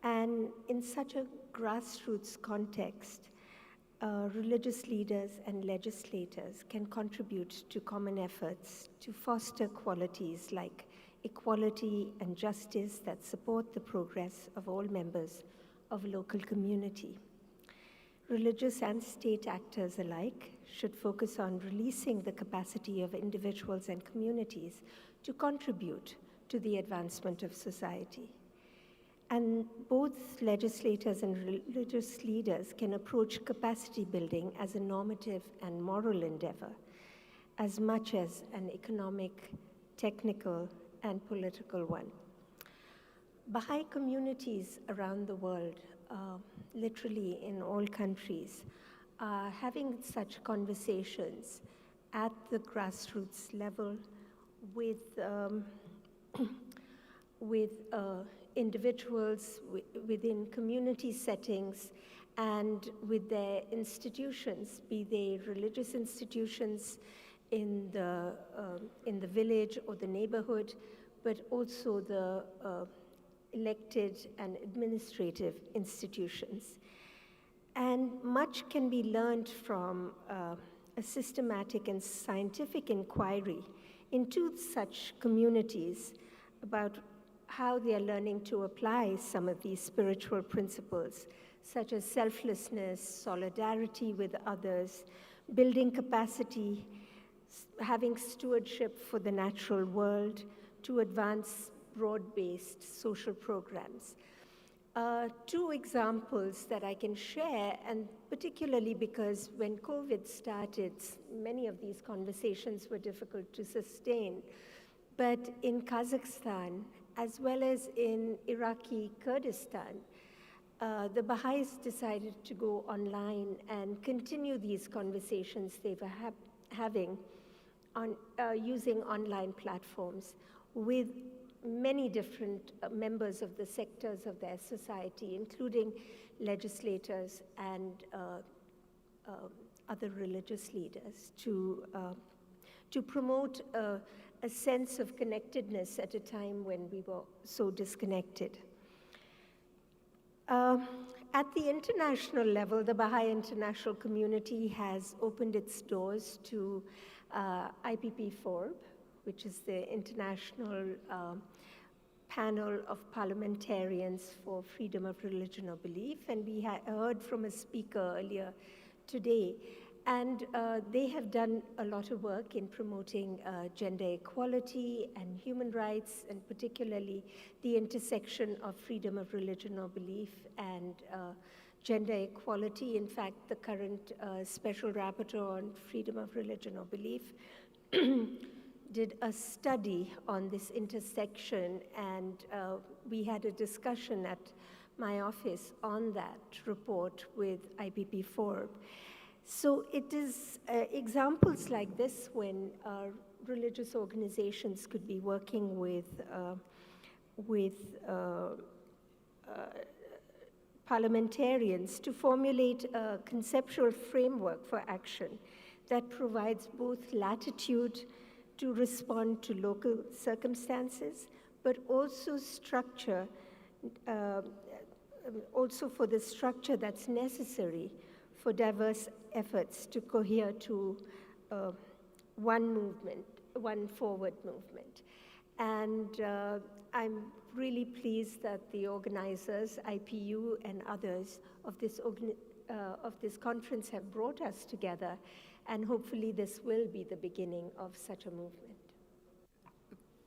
And in such a grassroots context, religious leaders and legislators can contribute to common efforts to foster qualities like equality and justice that support the progress of all members of a local community. Religious and state actors alike should focus on releasing the capacity of individuals and communities to contribute to the advancement of society. And both legislators and religious leaders can approach capacity building as a normative and moral endeavor, as much as an economic, technical, and political one. Baha'i communities around the world, literally in all countries, are having such conversations at the grassroots level with individuals within community settings and with their institutions, be they religious institutions in the village or the neighborhood, but also the elected and administrative institutions. And much can be learned from a systematic and scientific inquiry into such communities about how they are learning to apply some of these spiritual principles, such as selflessness, solidarity with others, building capacity, having stewardship for the natural world, to advance broad-based social programs. Two examples that I can share, and particularly because when COVID started, many of these conversations were difficult to sustain. But in Kazakhstan as well as in Iraqi Kurdistan, the Baha'is decided to go online and continue these conversations they were having on using online platforms with many different members of the sectors of their society, including legislators and other religious leaders, to promote a sense of connectedness at a time when we were so disconnected. At the international level, the Baha'i international community has opened its doors to IPP4, which is the international panel of parliamentarians for freedom of religion or belief. And we heard from a speaker earlier today. And they have done a lot of work in promoting gender equality and human rights, and particularly the intersection of freedom of religion or belief and gender equality. In fact, the current Special Rapporteur on freedom of religion or belief did a study on this intersection, and we had a discussion at my office on that report with IPP4. So it is examples like this when religious organizations could be working with parliamentarians to formulate a conceptual framework for action that provides both latitude to respond to local circumstances, but also structure, also for the structure that's necessary for diverse efforts to cohere to one movement, one forward movement. And I'm really pleased that the organizers, IPU and others of this conference have brought us together, and hopefully this will be the beginning of such a movement.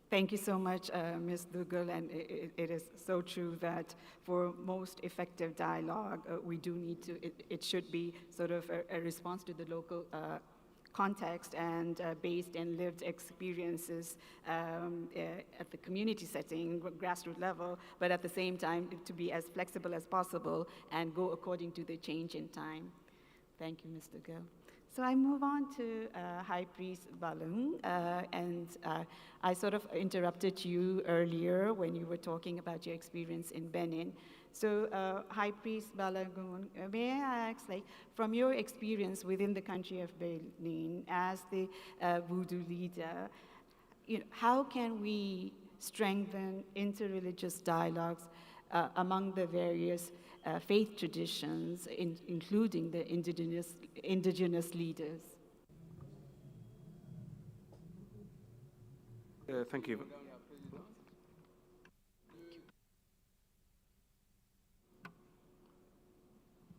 Thank you so much, Ms. Dugal, and it is so true that for most effective dialogue, we do need to, it should be sort of a response to the local context and based in lived experiences at the community setting, grassroots level, but at the same time to be as flexible as possible and go according to the change in time. Thank you, Ms. Dugal. So I move on to High Priest Balung, and I sort of interrupted you earlier when you were talking about your experience in Benin. So High Priest Balagun, may I ask, like, from your experience within the country of Benin as the voodoo leader, how can we strengthen interreligious dialogues among the various faith traditions, including the indigenous leaders? Thank you.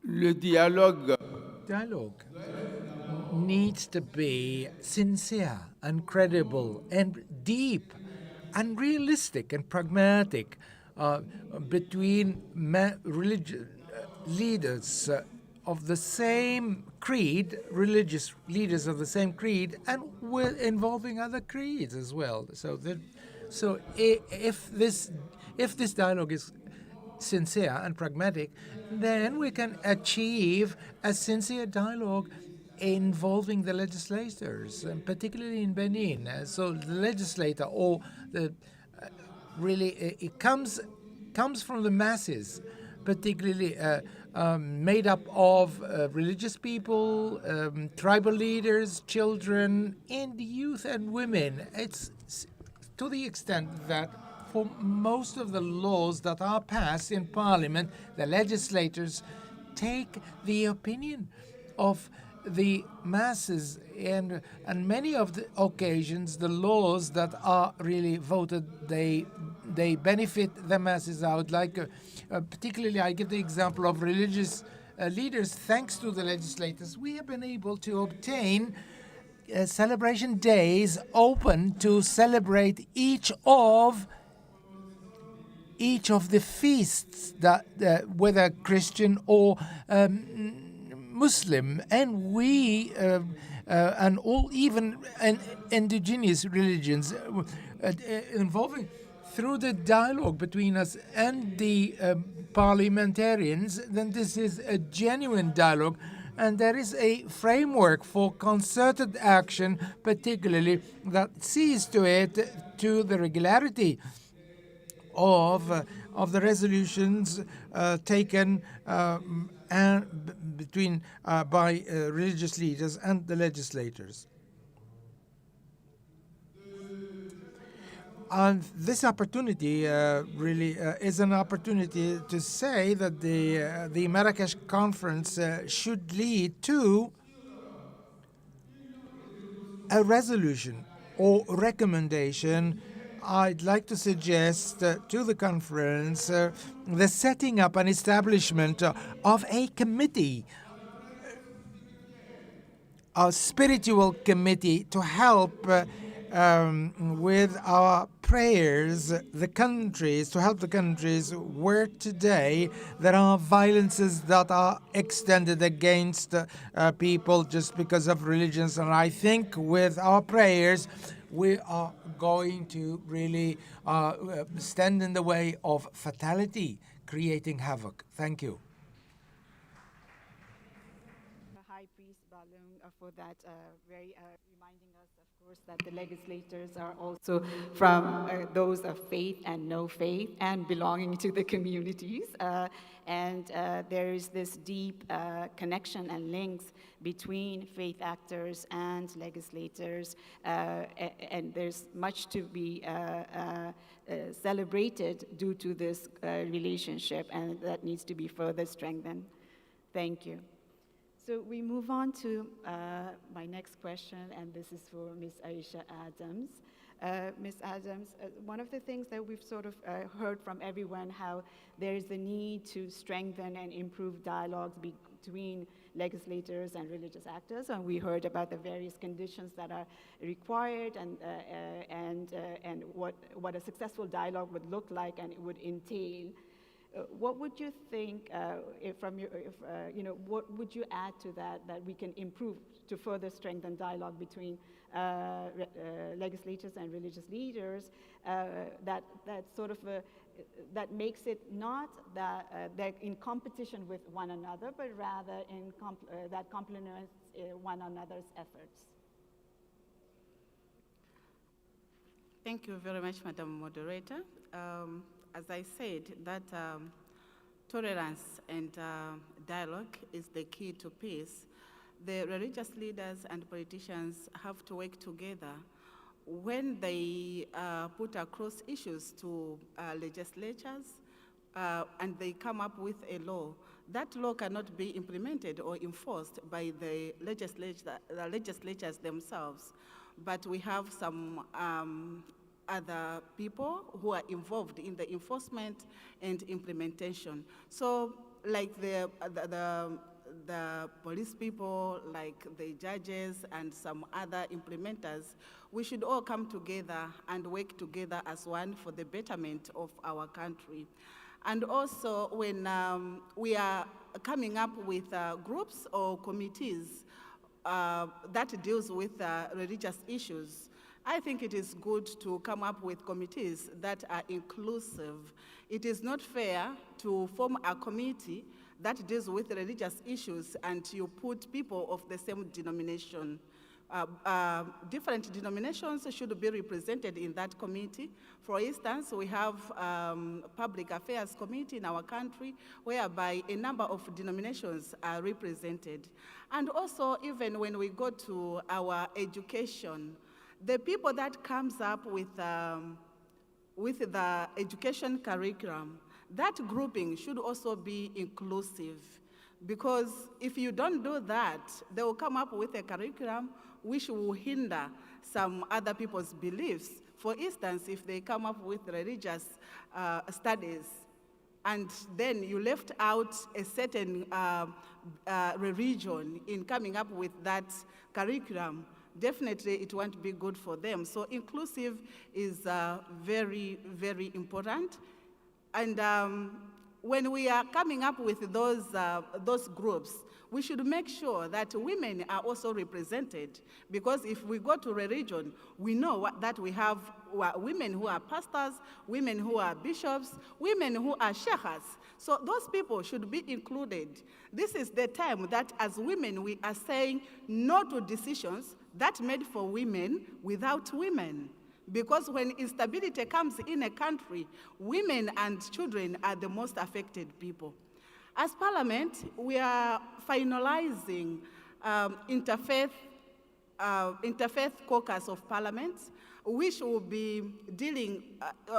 Le dialogue needs to be sincere and credible and deep and realistic and pragmatic between religious leaders of the same creed, religious leaders of the same creed, and involving other creeds as well. So if this dialogue is sincere and pragmatic, then we can achieve a sincere dialogue involving the legislators, and particularly in Benin. So the legislator, or the really, it comes from the masses, particularly made up of religious people, tribal leaders, children, and youth and women. It's to the extent that for most of the laws that are passed in Parliament, the legislators take the opinion of the masses, and many of the occasions, the laws that are really voted, they benefit the masses. I would like, particularly, I give the example of religious leaders. Thanks to the legislators, we have been able to obtain celebration days open to celebrate each of the feasts, that whether Christian or Muslim, and we and all, even indigenous religions, involving through the dialogue between us and the parliamentarians, then this is a genuine dialogue, and there is a framework for concerted action, particularly that sees to it to the regularity of the resolutions taken between by religious leaders and the legislators. And this opportunity really is an opportunity to say that the Marrakesh conference should lead to a resolution or recommendation. I'd like to suggest to the conference the setting up and establishment of a committee, a spiritual committee, to help with our prayers, the countries, to help the countries where today there are violences that are extended against people just because of religions. And I think with our prayers, we are going to really stand in the way of fatality, creating havoc. Thank you. High Priest Balloon for that very reminding us, of course, that the legislators are also from those of faith and no faith and belonging to the communities. And there is this deep connection and links between faith actors and legislators, and there's much to be celebrated due to this relationship, and that needs to be further strengthened. Thank you. So we move on to my next question, and this is for Ms. Aisha Adams. Ms. Adams, one of the things that we've sort of heard from everyone, how there is a need to strengthen and improve dialogues between legislators and religious actors, and we heard about the various conditions that are required and what a successful dialogue would look like and it would entail. What would you think, what would you add to that we can improve to further strengthen dialogue between legislators and religious leaders, that that makes it not that they're in competition with one another, but rather that complements one another's efforts? Thank you very much, Madam Moderator. As I said, that tolerance and dialogue is the key to peace. The religious leaders and politicians have to work together. When they put across issues to legislatures and they come up with a law, that law cannot be implemented or enforced by the legislatures themselves. But we have some other people who are involved in the enforcement and implementation. So like the police people, like the judges and some other implementers, we should all come together and work together as one for the betterment of our country. And also when we are coming up with groups or committees that deals with religious issues, I think it is good to come up with committees that are inclusive. It is not fair to form a committee that deals with religious issues and you put people of the same denomination. Different denominations should be represented in that committee. For instance, we have Public Affairs Committee in our country whereby a number of denominations are represented. And also, even when we go to our education, the people that comes up with the education curriculum, that grouping should also be inclusive. Because if you don't do that, they will come up with a curriculum which will hinder some other people's beliefs. For instance, if they come up with religious studies, and then you left out a certain religion in coming up with that curriculum, definitely it won't be good for them. So inclusive is very, very important. And when we are coming up with those groups, we should make sure that women are also represented, because if we go to a region, we know that we have women who are pastors, women who are bishops, women who are sheikhs. So those people should be included. This is the time that as women we are saying no to decisions that made for women without women. Because when instability comes in a country, women and children are the most affected people. As Parliament, we are finalizing interfaith caucus of parliaments, which will be dealing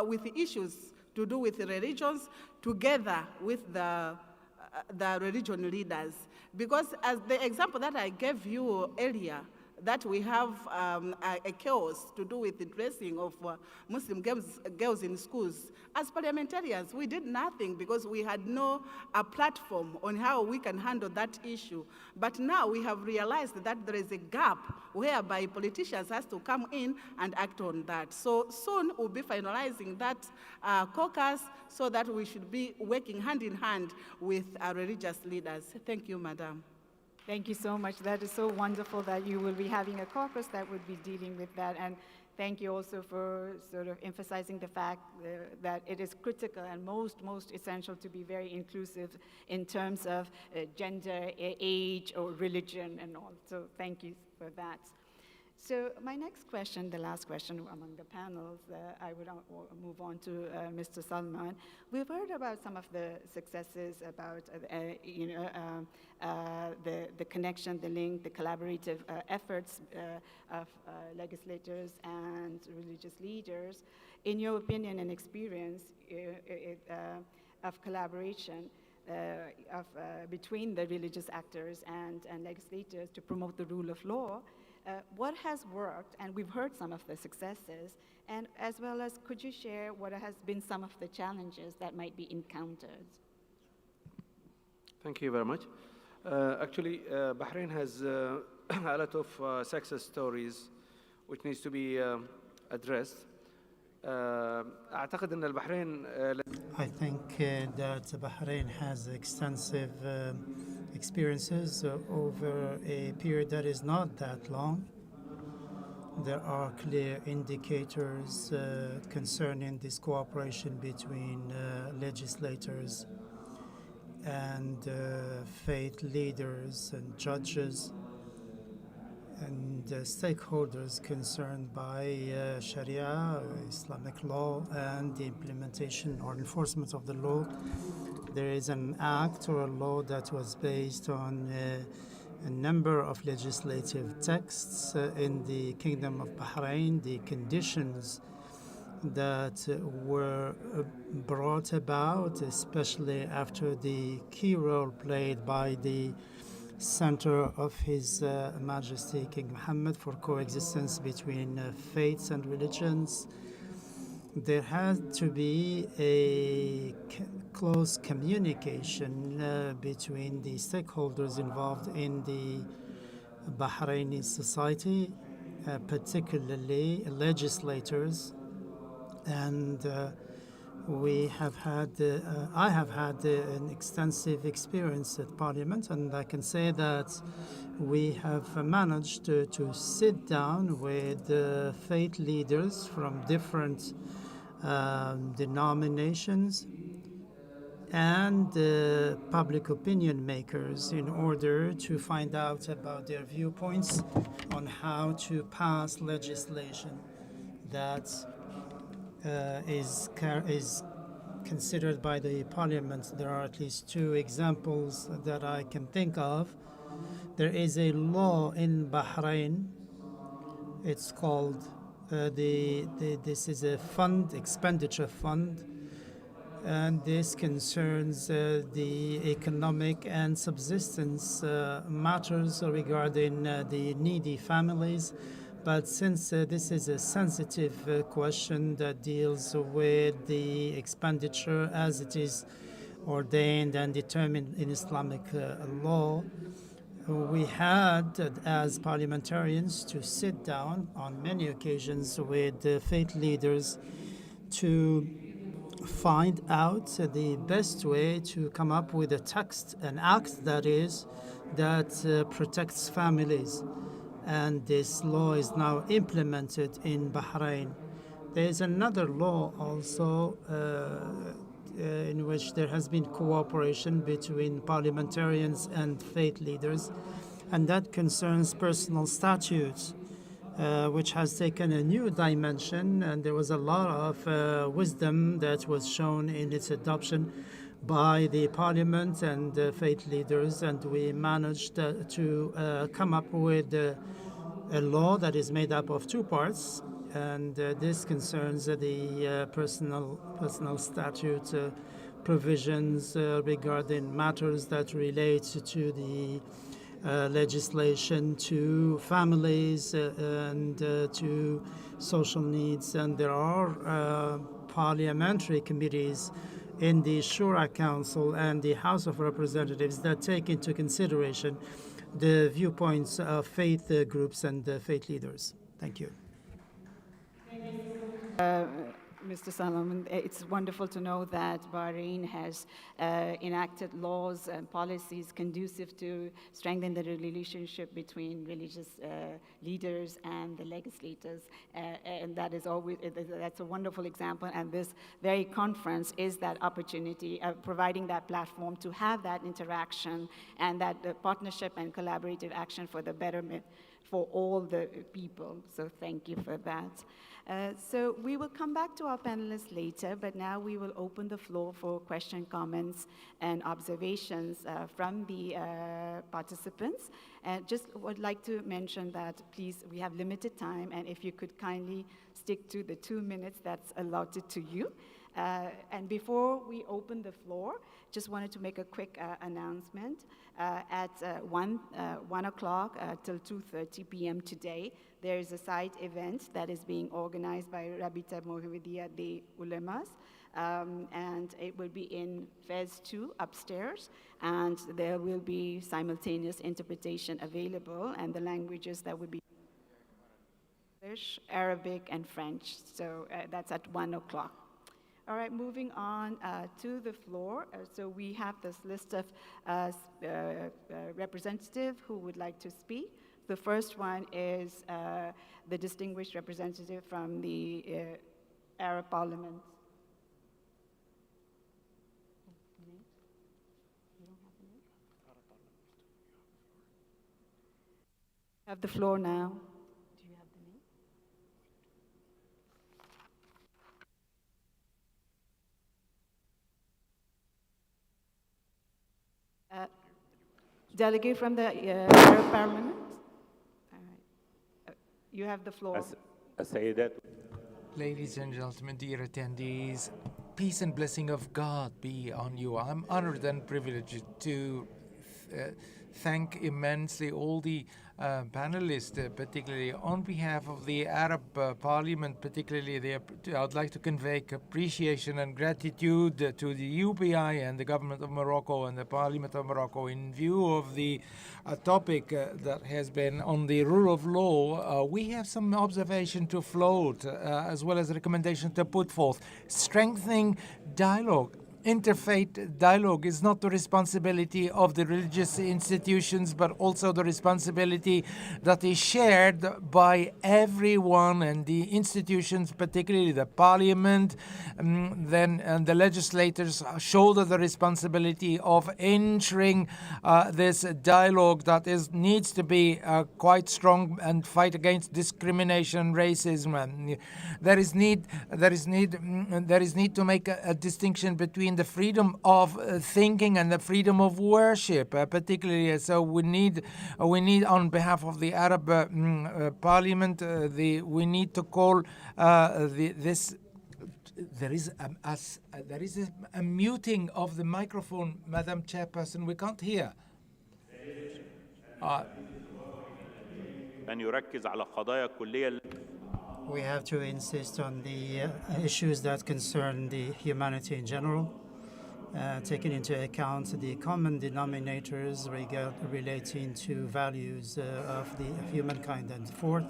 with the issues to do with the religions together with the religion leaders. Because as the example that I gave you earlier, that we have a chaos to do with the dressing of Muslim girls in schools. As parliamentarians, we did nothing because we had no platform on how we can handle that issue. But now we have realized that there is a gap whereby politicians has to come in and act on that. So soon we'll be finalizing that caucus so that we should be working hand in hand with our religious leaders. Thank you, Madam. Thank you so much. That is so wonderful that you will be having a caucus that would be dealing with that. And thank you also for sort of emphasizing the fact that it is critical and most essential to be very inclusive in terms of gender, age, or religion and all. So thank you for that. So my next question, the last question among the panels, I would move on to Mr. Salman. We've heard about some of the successes about the connection, the link, the collaborative efforts of legislators and religious leaders. In your opinion and experience of collaboration between the religious actors and legislators to promote the rule of law, what has worked, and we've heard some of the successes, and as well as could you share what has been some of the challenges that might be encountered? Thank you very much. Actually, Bahrain has a lot of success stories which needs to be addressed. أعتقد أن البحرين I think that Bahrain has extensive experiences over a period that is not that long. There are clear indicators concerning this cooperation between legislators and faith leaders and judges and stakeholders concerned by Sharia, Islamic law, and the implementation or enforcement of the law. There is an act or a law that was based on a number of legislative texts in the Kingdom of Bahrain. The conditions that were brought about, especially after the key role played by the center of His Majesty King Mohammed for coexistence between faiths and religions. There had to be a close communication between the stakeholders involved in the Bahraini society, particularly legislators, and I have had an extensive experience at Parliament, and I can say that we have managed to sit down with faith leaders from different denominations and public opinion makers in order to find out about their viewpoints on how to pass legislation that is considered by the Parliament. There are at least two examples that I can think of. There is a law in Bahrain. It's called this is a fund, expenditure fund, and this concerns the economic and subsistence matters regarding the needy families. But since this is a sensitive question that deals with the expenditure as it is ordained and determined in Islamic law, we had, as parliamentarians, to sit down on many occasions with faith leaders to find out the best way to come up with a text, an act that protects families. And this law is now implemented in Bahrain. There is another law also in which there has been cooperation between parliamentarians and faith leaders, and that concerns personal statutes, which has taken a new dimension, and there was a lot of wisdom that was shown in its adoption by the parliament and the faith leaders, and we managed to come up with a law that is made up of two parts, and this concerns the personal statute provisions regarding matters that relate to the legislation, to families and to social needs. And there are parliamentary committees in the Shura Council and the House of Representatives that take into consideration the viewpoints of faith groups and faith leaders. Thank you. Mr. Solomon, it's wonderful to know that Bahrain has enacted laws and policies conducive to strengthen the relationship between religious leaders and the legislators, and that is that's a wonderful example. And this very conference is that opportunity, providing that platform to have that interaction and that partnership and collaborative action for the betterment for all the people. So thank you for that. So we will come back to our panelists later, but now we will open the floor for question, comments, and observations from the participants. And just would like to mention that, please, we have limited time, and if you could kindly stick to the 2 minutes that's allotted to you. And before we open the floor, just wanted to make a quick announcement. At 1 o'clock till 2:30 p.m. today, there is a side event that is being organized by Rabita Mohammedia de Ulemas, and it will be in Phase 2 upstairs, and there will be simultaneous interpretation available, and the languages that will be English, Arabic, and French. So that's at 1 o'clock. All right, moving on to the floor. So we have this list of representatives who would like to speak. The first one is the distinguished representative from the Arab Parliament. Have the floor now. Delegate from the Arab Parliament. All right. You have the floor. Ladies and gentlemen, dear attendees, peace and blessing of God be on you. I'm honored and privileged to thank immensely all the panelists, particularly on behalf of the Arab Parliament, particularly I'd like to convey appreciation and gratitude to the UPI and the government of Morocco and the Parliament of Morocco in view of the topic that has been on the rule of law. We have some observation to float as well as a recommendation to put forth. Strengthening dialogue. Interfaith dialogue is not the responsibility of the religious institutions, but also the responsibility that is shared by everyone, and the institutions, particularly the parliament, and the legislators, shoulder the responsibility of entering this dialogue that needs to be quite strong and fight against discrimination, racism. There is need to make a distinction between the freedom of thinking and the freedom of worship, particularly. So we need on behalf of the Arab Parliament, we need to call this. There is a muting of the microphone, Madam Chairperson. We can't hear. We have to insist on the issues that concern the humanity in general, taking into account the common denominators relating to values of the humankind. And fourth,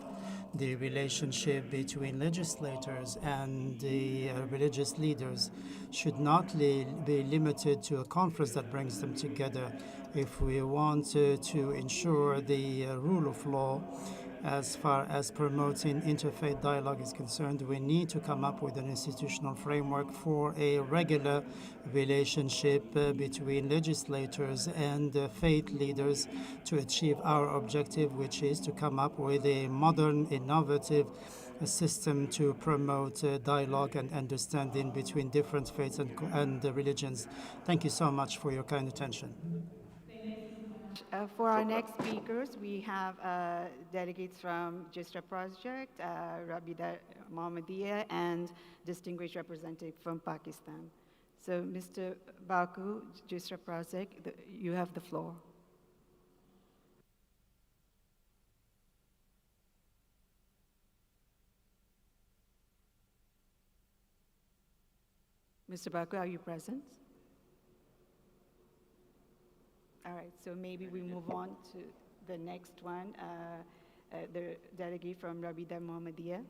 the relationship between legislators and the religious leaders should not be limited to a conference that brings them together. If we want to ensure the rule of law as far as promoting interfaith dialogue is concerned, we need to come up with an institutional framework for a regular relationship between legislators and faith leaders to achieve our objective, which is to come up with a modern, innovative system to promote dialogue and understanding between different faiths and religions. Thank you so much for your kind attention. For our next speakers, we have delegates from GISRA Project, Rabida Mohammedia, and distinguished representative from Pakistan. So, Mr. Baku, GISRA Project, you have the floor. Mr. Baku, are you present? All right, so maybe we move on to the next one, the delegate from Rabida Mohammedia.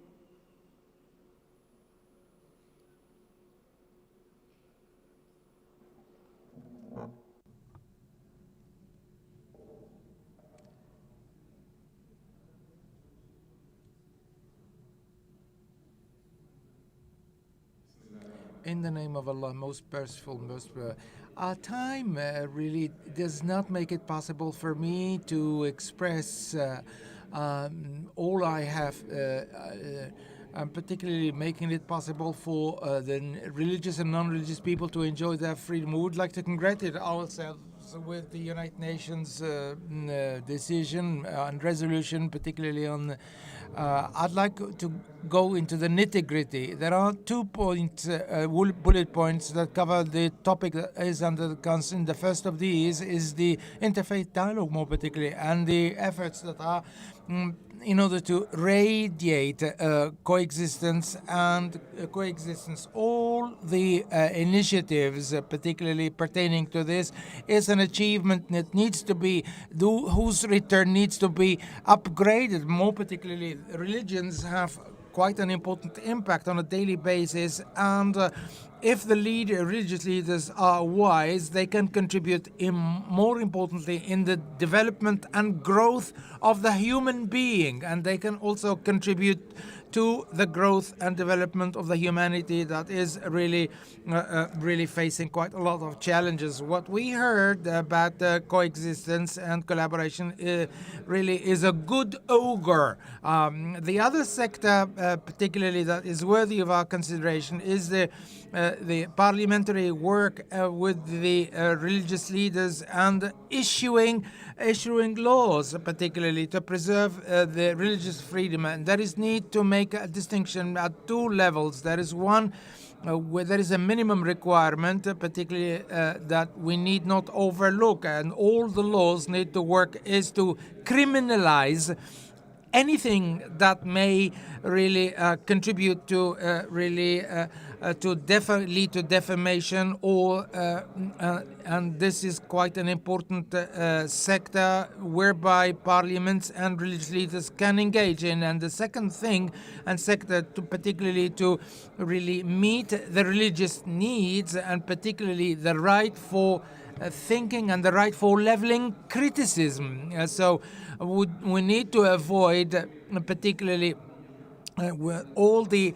In the name of Allah, most merciful, our time really does not make it possible for me to express all I have. I'm particularly making it possible for the religious and non-religious people to enjoy their freedom. We would like to congratulate ourselves with the United Nations decision and resolution, particularly on. I'd like to go into the nitty-gritty. There are 2 points, bullet points that cover the topic that is under the concern. The first of these is the interfaith dialogue, more particularly, and the efforts that are in order to radiate coexistence and coexistence. All the initiatives, particularly pertaining to this, is an achievement that needs to be, whose return needs to be upgraded. More particularly, religions have quite an important impact on a daily basis, and if the religious leaders are wise, they can contribute more importantly in the development and growth of the human being, and they can also contribute to the growth and development of the humanity that is really facing quite a lot of challenges. What we heard about coexistence and collaboration really is a good augur. The other sector, particularly that is worthy of our consideration, is the parliamentary work with the religious leaders and issuing laws, particularly to preserve the religious freedom. And there is need to make a distinction at 2 levels. There is one where there is a minimum requirement, particularly that we need not overlook, and all the laws need to work, is to criminalize anything that may really contribute to lead to defamation, or and this is quite an important sector whereby parliaments and religious leaders can engage in. And the second thing and sector, particularly to really meet the religious needs, and particularly the right for thinking and the right for leveling criticism. So we need to avoid particularly all the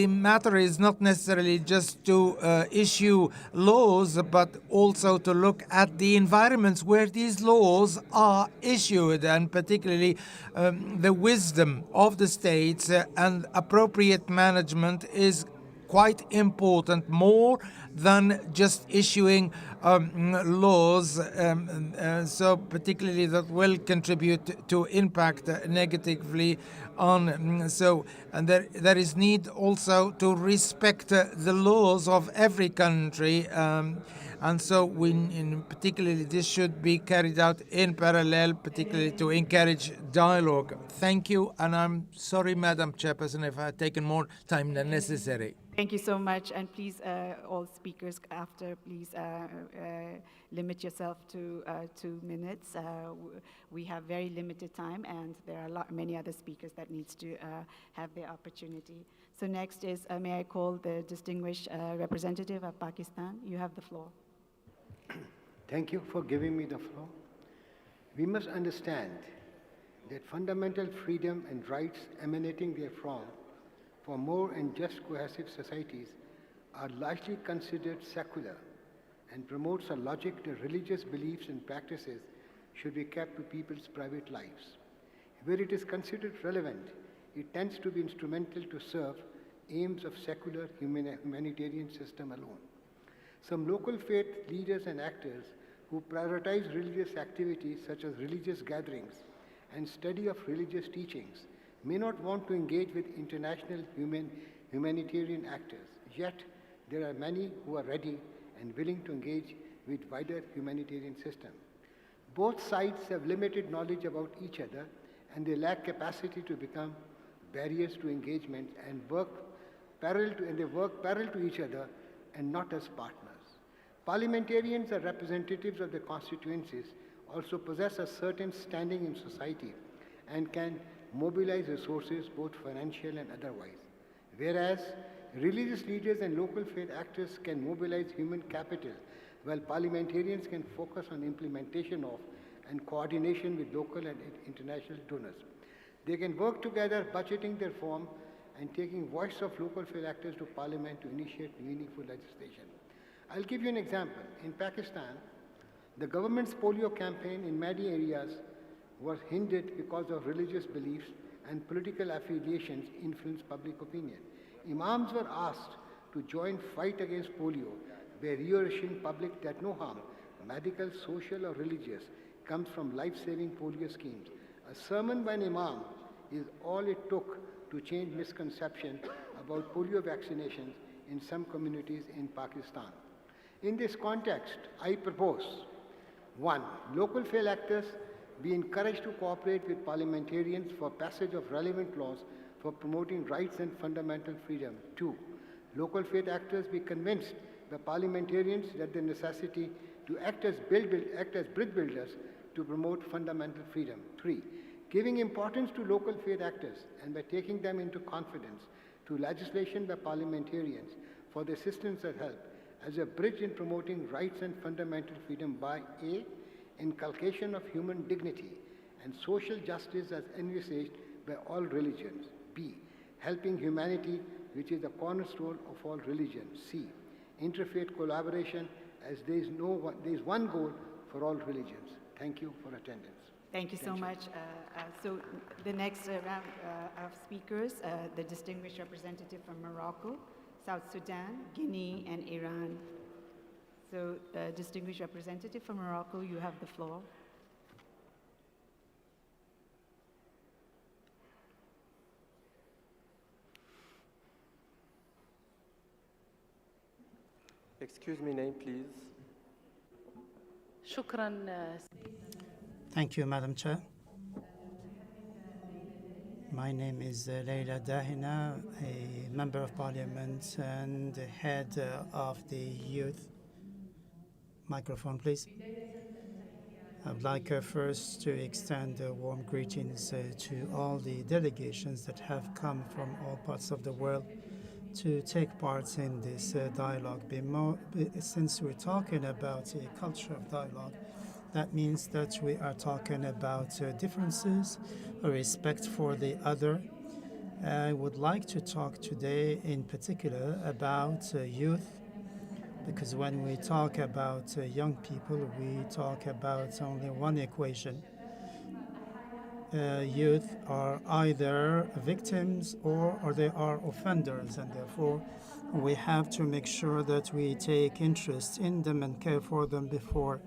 matter is not necessarily just to issue laws, but also to look at the environments where these laws are issued, and particularly the wisdom of the states and appropriate management is quite important, more than just issuing laws, so particularly that will contribute to impact negatively on. And there is need also to respect the laws of every country. And so particularly this should be carried out in parallel, particularly to encourage dialogue. Thank you, and I'm sorry, Madam Chairperson, if I've taken more time than necessary. Thank you so much, and please, all speakers after, please limit yourself to 2 minutes. We have very limited time, and there are many other speakers that needs to have their opportunity. So next is, may I call the distinguished representative of Pakistan. You have the floor. Thank you for giving me the floor. We must understand that fundamental freedom and rights emanating therefrom for more and just cohesive societies are largely considered secular and promotes a logic that religious beliefs and practices should be kept to people's private lives. Where it is considered relevant, it tends to be instrumental to serve aims of secular humanitarian system alone. Some local faith leaders and actors who prioritize religious activities such as religious gatherings and study of religious teachings may not want to engage with international humanitarian actors. Yet, there are many who are ready and willing to engage with wider humanitarian system. Both sides have limited knowledge about each other, and they lack capacity to become barriers to engagement and work parallel to each other and not as partners. Parliamentarians are representatives of their constituencies, also possess a certain standing in society and can mobilize resources, both financial and otherwise. Whereas religious leaders and local faith actors can mobilize human capital, while parliamentarians can focus on implementation of and coordination with local and international donors. They can work together, budgeting their reform and taking voice of local faith actors to parliament to initiate meaningful legislation. I'll give you an example. In Pakistan, the government's polio campaign in many areas was hindered because of religious beliefs and political affiliations influenced public opinion. Imams were asked to join fight against polio by reassuring public that no harm, medical, social or religious, comes from life-saving polio schemes. A sermon by an imam is all it took to change misconception about polio vaccinations in some communities in Pakistan. In this context, I propose, 1. Local faith actors be encouraged to cooperate with parliamentarians for passage of relevant laws for promoting rights and fundamental freedom. 2. Local faith actors be convinced by parliamentarians that the necessity to act as bridge builders to promote fundamental freedom. 3. Giving importance to local faith actors and by taking them into confidence through legislation by parliamentarians for the assistance and help as a bridge in promoting rights and fundamental freedom by A. Inculcation of human dignity and social justice as envisaged by all religions. B. Helping humanity, which is the cornerstone of all religions. C. Interfaith collaboration, as there is one goal for all religions. Thank you for attendance. Thank you so much. So the next round of speakers, the distinguished representative from Morocco, South Sudan, Guinea, and Iran. So, distinguished representative from Morocco, you have the floor. Excuse me, name, please. Thank you, Madam Chair. My name is Leila Dahina, a member of parliament and the head of the youth. Microphone, please. I would like first to extend warm greetings to all the delegations that have come from all parts of the world to take part in this dialogue. Since we're talking about a culture of dialogue, that means that we are talking about differences, respect for the other. I would like to talk today in particular about youth, because when we talk about young people, we talk about only one equation. youth are either victims or they are offenders, and therefore we have to make sure that we take interest in them and care for them before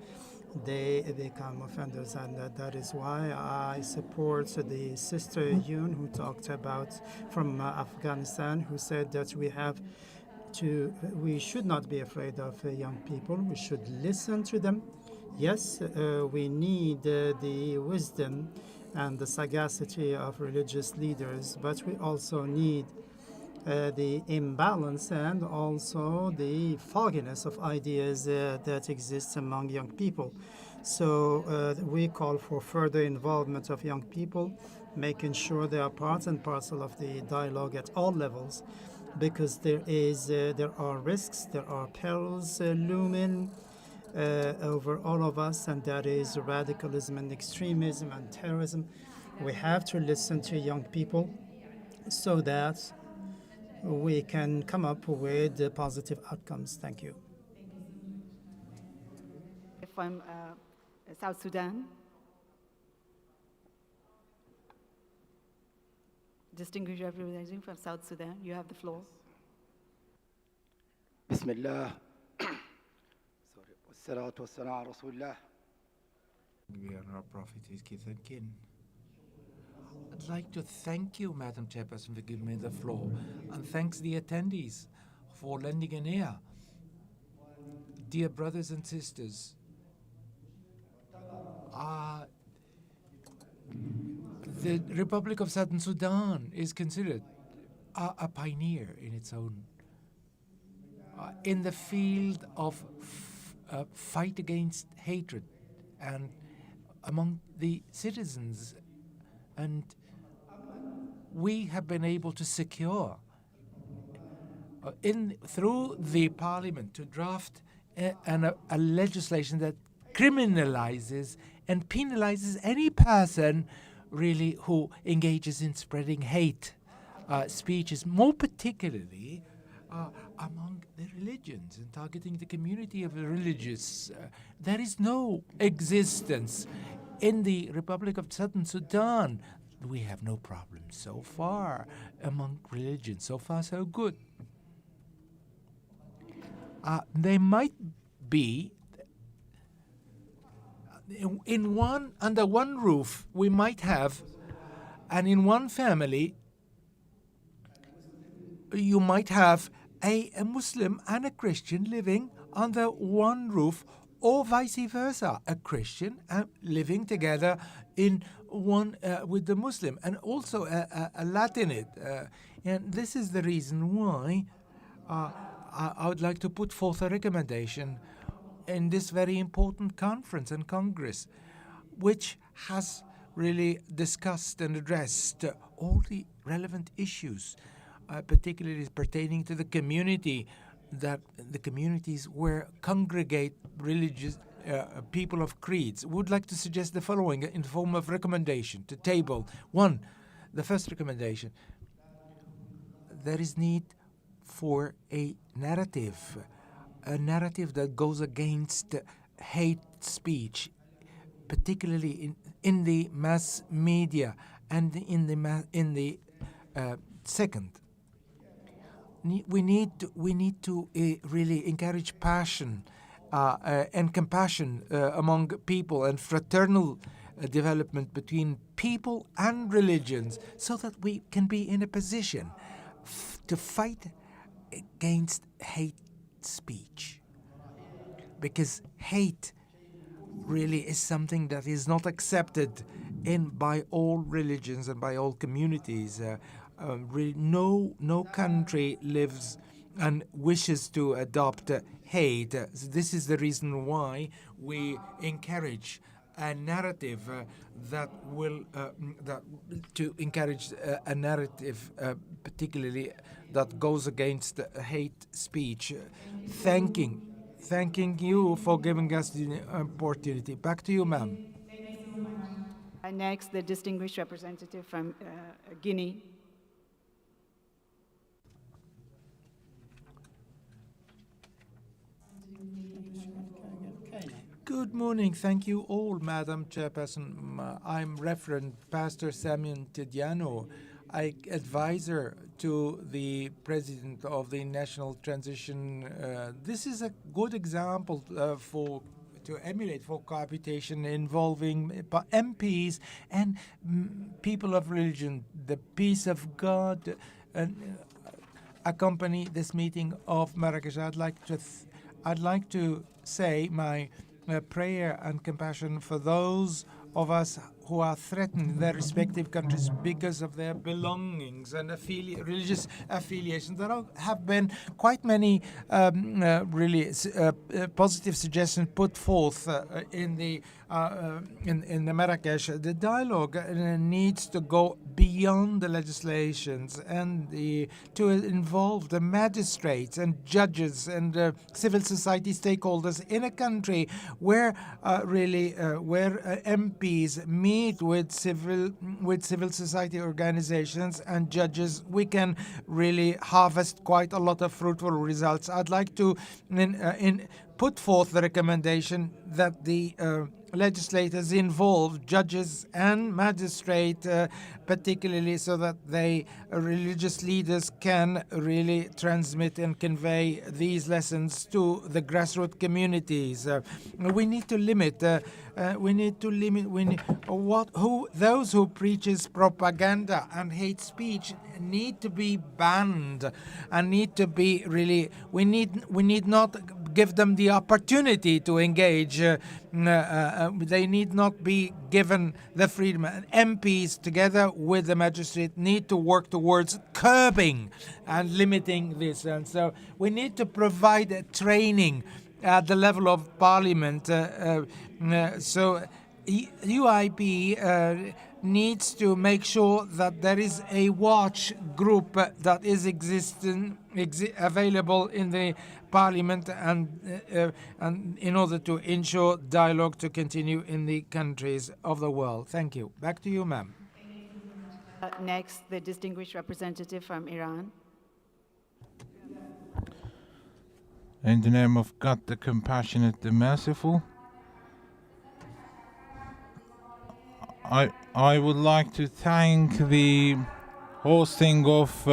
they become offenders. And that is why I support the sister Yoon who talked about from Afghanistan, who said that we should not be afraid of young people. We should listen to them. Yes, we need the wisdom and the sagacity of religious leaders, but we also need the imbalance and also the fogginess of ideas that exists among young people. So we call for further involvement of young people, making sure they are part and parcel of the dialogue at all levels, because there are risks, there are perils looming over all of us, and that is radicalism and extremism and terrorism. We have to listen to young people so that we can come up with positive outcomes. Thank you. From South Sudan. Distinguished representative from South Sudan, you have the floor. بسم الله والصلاة والسلام على رسول الله. Our Prophet is kith and kin. I'd like to thank you, Madam Chairperson, for giving me the floor, and thanks the attendees for lending an ear. Dear brothers and sisters, the Republic of Southern Sudan is considered a pioneer in its own, in the field of fight against hatred and among the citizens. And we have been able to secure through the parliament to draft a legislation that criminalizes and penalizes any person really who engages in spreading hate speeches, more particularly among the religions and targeting the community of the religious. There is no existence in the Republic of Southern Sudan. We have no problem so far among religions. So far, so good. They might be under one roof. We might have, and in one family, you might have a Muslim and a Christian living under one roof, or vice versa, a Christian living together in one with the Muslim, and also a Latinid. And this is the reason why I would like to put forth a recommendation in this very important conference and Congress, which has really discussed and addressed all the relevant issues, particularly pertaining to the community, that the communities where congregate religious people of creeds. We would like to suggest the following in the form of recommendation to table. One, the first recommendation: there is need for a narrative that goes against hate speech, particularly in the mass media, and in the second. We need to really encourage passion and compassion among people, and fraternal development between people and religions, so that we can be in a position to fight against hate speech. Because hate really is something that is not accepted by all religions and by all communities. Really, no country lives and wishes to adopt hate. So this is the reason why we encourage a narrative to encourage a narrative, particularly that goes against hate speech. Thanking you for giving us the opportunity. Back to you, ma'am. Next, the distinguished representative from Guinea. Good morning. Thank you all, Madam Chairperson. I'm Reverend Pastor Samuel Tidiano, advisor to the President of the National Transition. This is a good example to emulate for cohabitation involving MPs and people of religion. The peace of God accompany this meeting of Marrakesh. I'd like to say my prayer and compassion for those of us who are threatened in their respective countries because of their belongings and religious affiliations. There have been quite many really positive suggestions put forth in the Marrakesh. The dialogue needs to go beyond the legislations and to involve the magistrates and judges and civil society stakeholders in a country where where MPs meet with civil society organizations and judges. We can really harvest quite a lot of fruitful results. I'd like to put forth the recommendation that the legislators involve judges and magistrates, particularly so that religious leaders can really transmit and convey these lessons to the grassroots communities. We need to limit. Those who preaches propaganda and hate speech need to be banned and need to be really. We need not give them the opportunity to engage. They need not be given the freedom. MPs, together with the magistrate, need to work towards curbing and limiting this. And so we need to provide training at the level of parliament. So UIP needs to make sure that there is a watch group that is available in the parliament and in order to ensure dialogue to continue in the countries of the world. Thank you. Back to you, ma'am. Next, the distinguished representative from Iran. In the name of God, the compassionate, the merciful, I would like to thank the hosting of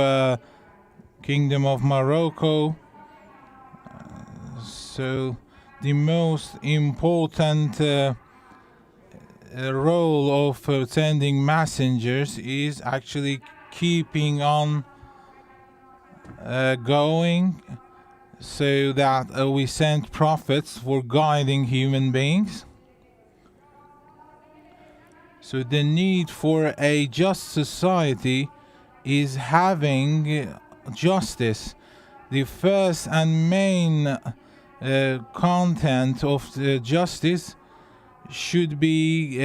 Kingdom of Morocco. So the most important role of sending messengers is actually keeping on going, so that we send prophets for guiding human beings. So the need for a just society is having justice. The first and main content of justice should be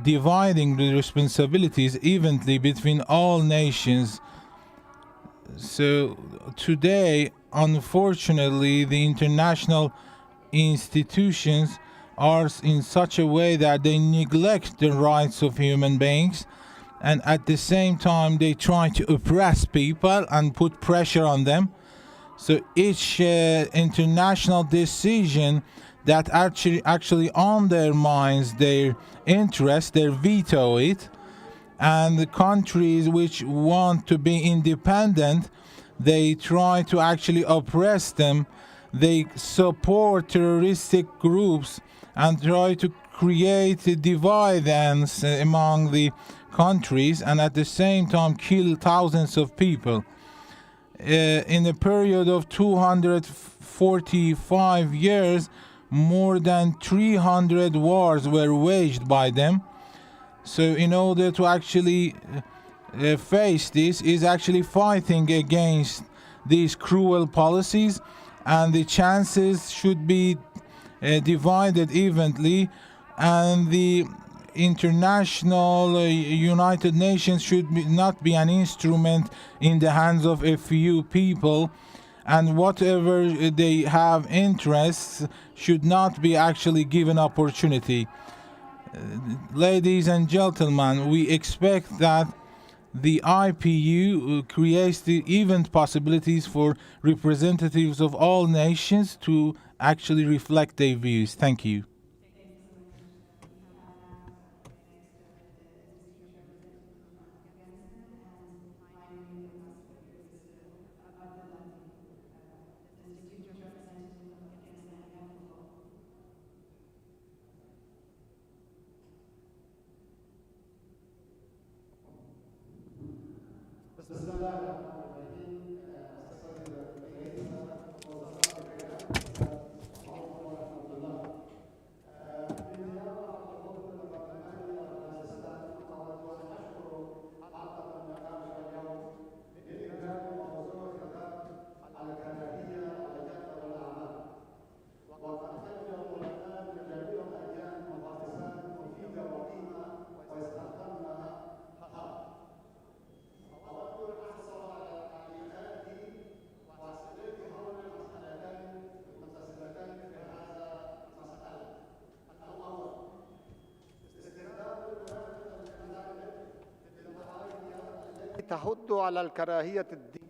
dividing the responsibilities evenly between all nations. So today, unfortunately, the international institutions are in such a way that they neglect the rights of human beings, and at the same time they try to oppress people and put pressure on them. So each international decision that actually undermines their interest, they veto it. And the countries which want to be independent, they try to actually oppress them. They support terroristic groups and try to create divisions among the countries, and at the same time kill thousands of people. In a period of 245 years, more than 300 wars were waged by them. So in order to actually face this is actually fighting against these cruel policies, and the chances should be divided evenly, and the international United Nations should not be an instrument in the hands of a few people, and whatever they have interests should not be actually given opportunity. Ladies and gentlemen, we expect that the IPU creates the even possibilities for representatives of all nations to actually reflect their views. Thank you. تحض على الكراهية الدينية.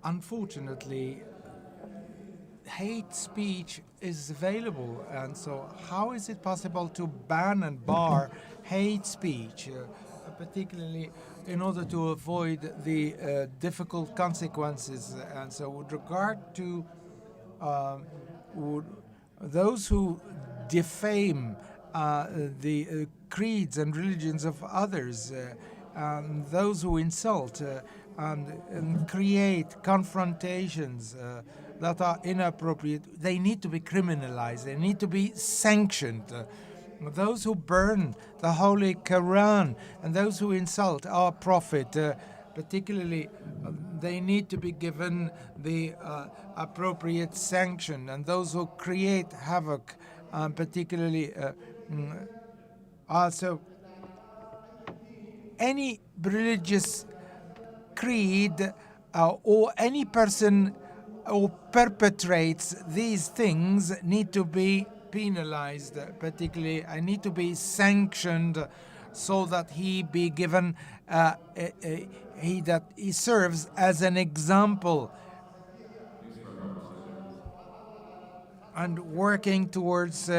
Unfortunately, hate speech is available, and so how is it possible to ban and bar hate speech, particularly in order to avoid the difficult consequences? And so with regard to those who defame the creeds and religions of others, those who insult and create confrontations that are inappropriate, they need to be criminalized, they need to be sanctioned. Those who burn the Holy Quran and those who insult our Prophet, particularly, they need to be given the appropriate sanction. And those who create havoc, particularly, also any religious creed or any person who perpetrates these things need to be penalized, particularly I need to be sanctioned so that he be given he serves as an example and working towards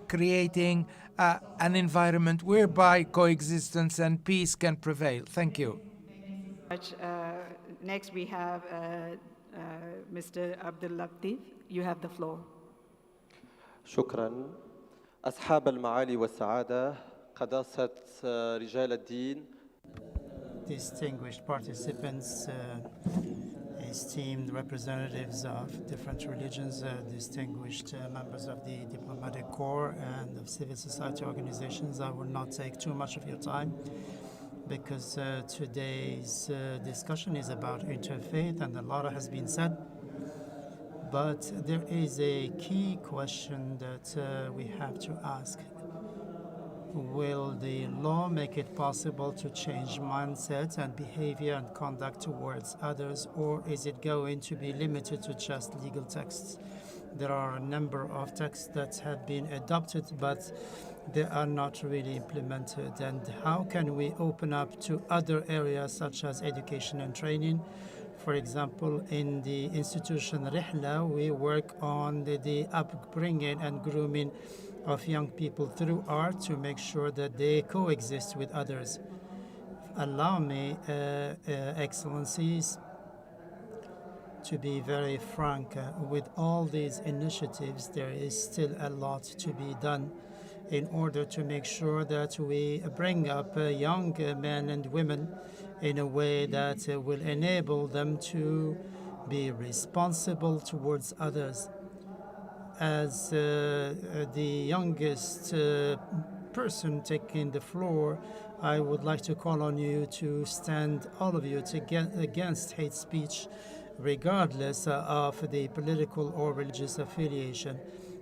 creating an environment whereby coexistence and peace can prevail. Thank you. Next we have Mr. Abdul Latif. You have the floor. شكرا. أصحاب المعالي والسعادة، قداسة رجال الدين. Distinguished participants, esteemed representatives of different religions, distinguished members of the diplomatic corps and of civil society organizations, I will not take too much of your time because today's discussion is about interfaith and a lot has been said. But there is a key question that we have to ask. Will the law make it possible to change mindset and behavior and conduct towards others, or is it going to be limited to just legal texts? There are a number of texts that have been adopted, but they are not really implemented. And how can we open up to other areas such as education and training? For example, in the institution Rihla, we work on the upbringing and grooming of young people through art to make sure that they coexist with others. Allow me, Excellencies, to be very frank. With all these initiatives, there is still a lot to be done in order to make sure that we bring up young men and women in a way that will enable them to be responsible towards others. As the youngest person taking the floor, I would like to call on you to stand, all of you, against hate speech, regardless of the political or religious affiliation,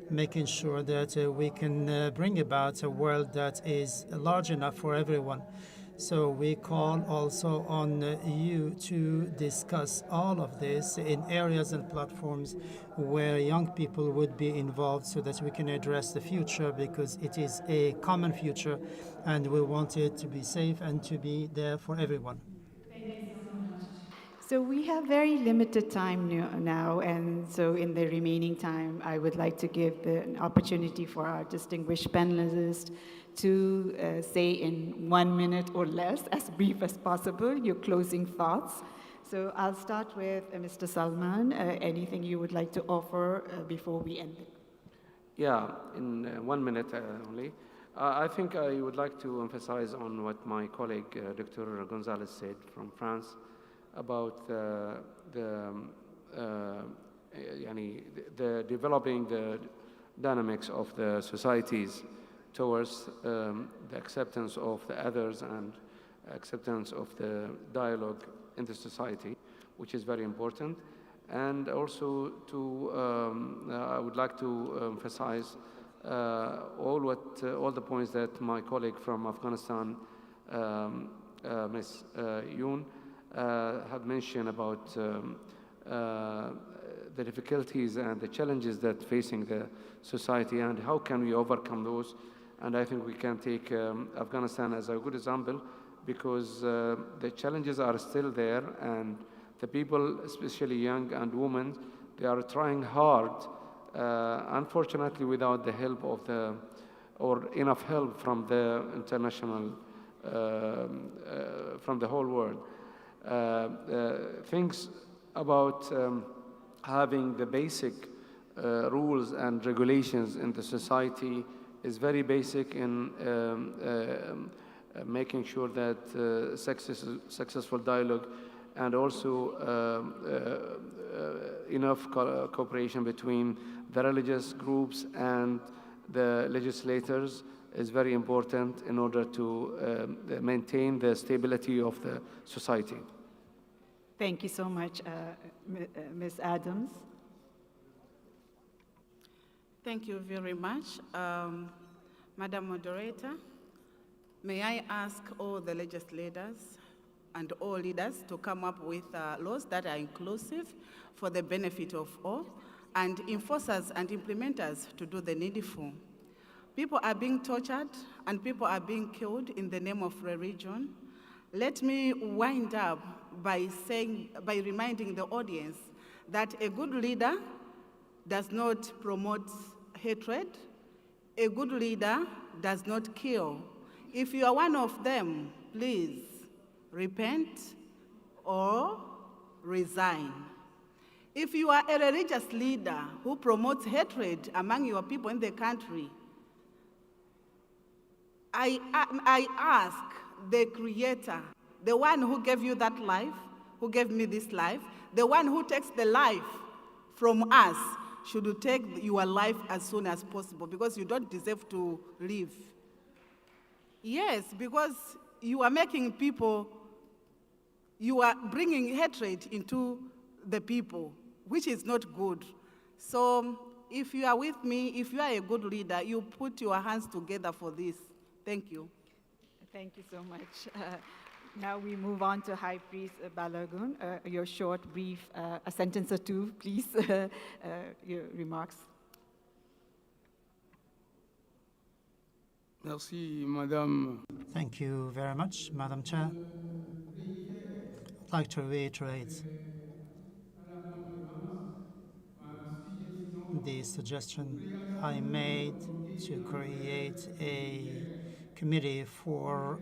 making sure that we can bring about a world that is large enough for everyone. So we call also on you to discuss all of this in areas and platforms where young people would be involved so that we can address the future, because it is a common future and we want it to be safe and to be there for everyone. So we have very limited time now, and so in the remaining time, I would like to give an opportunity for our distinguished panelists to say in 1 minute or less, as brief as possible, your closing thoughts. So I'll start with Mr. Salman. Anything you would like to offer before we end it? Yeah, in 1 minute only. I think I would like to emphasize on what my colleague, Dr. Gonzalez said from France about the developing the dynamics of the societies towards the acceptance of the others and acceptance of the dialogue in the society, which is very important. And also I would like to emphasize all the points that my colleague from Afghanistan, Ms. Yoon, had mentioned about the difficulties and the challenges that facing the society and how can we overcome those. And I think we can take Afghanistan as a good example because the challenges are still there and the people, especially young and women, they are trying hard, unfortunately without the help of or enough help from the international, from the whole world. Things about having the basic rules and regulations in the society is very basic in making sure that successful dialogue and also enough cooperation between the religious groups and the legislators is very important in order to maintain the stability of the society. Thank you so much, Ms. Adams. Thank you very much. Madam Moderator, may I ask all the legislators and all leaders to come up with laws that are inclusive for the benefit of all, and enforcers and implementers to do the needful. People are being tortured and people are being killed in the name of religion. Let me wind up by reminding the audience that a good leader does not promote hatred. A good leader does not kill. If you are one of them, please repent or resign. If you are a religious leader who promotes hatred among your people in the country, I ask the Creator, the one who gave you that life, who gave me this life, the one who takes the life from us, should take your life as soon as possible because you don't deserve to live. Yes, because you are making people, you are bringing hatred into the people, which is not good. So if you are with me, if you are a good leader, you put your hands together for this. Thank you. Thank you so much. Now we move on to High Priest Balagun. Your short, brief, a sentence or two, please, your remarks. Merci, Madame. Thank you very much, Madam Chair. I'd like to reiterate the suggestion I made to create a committee for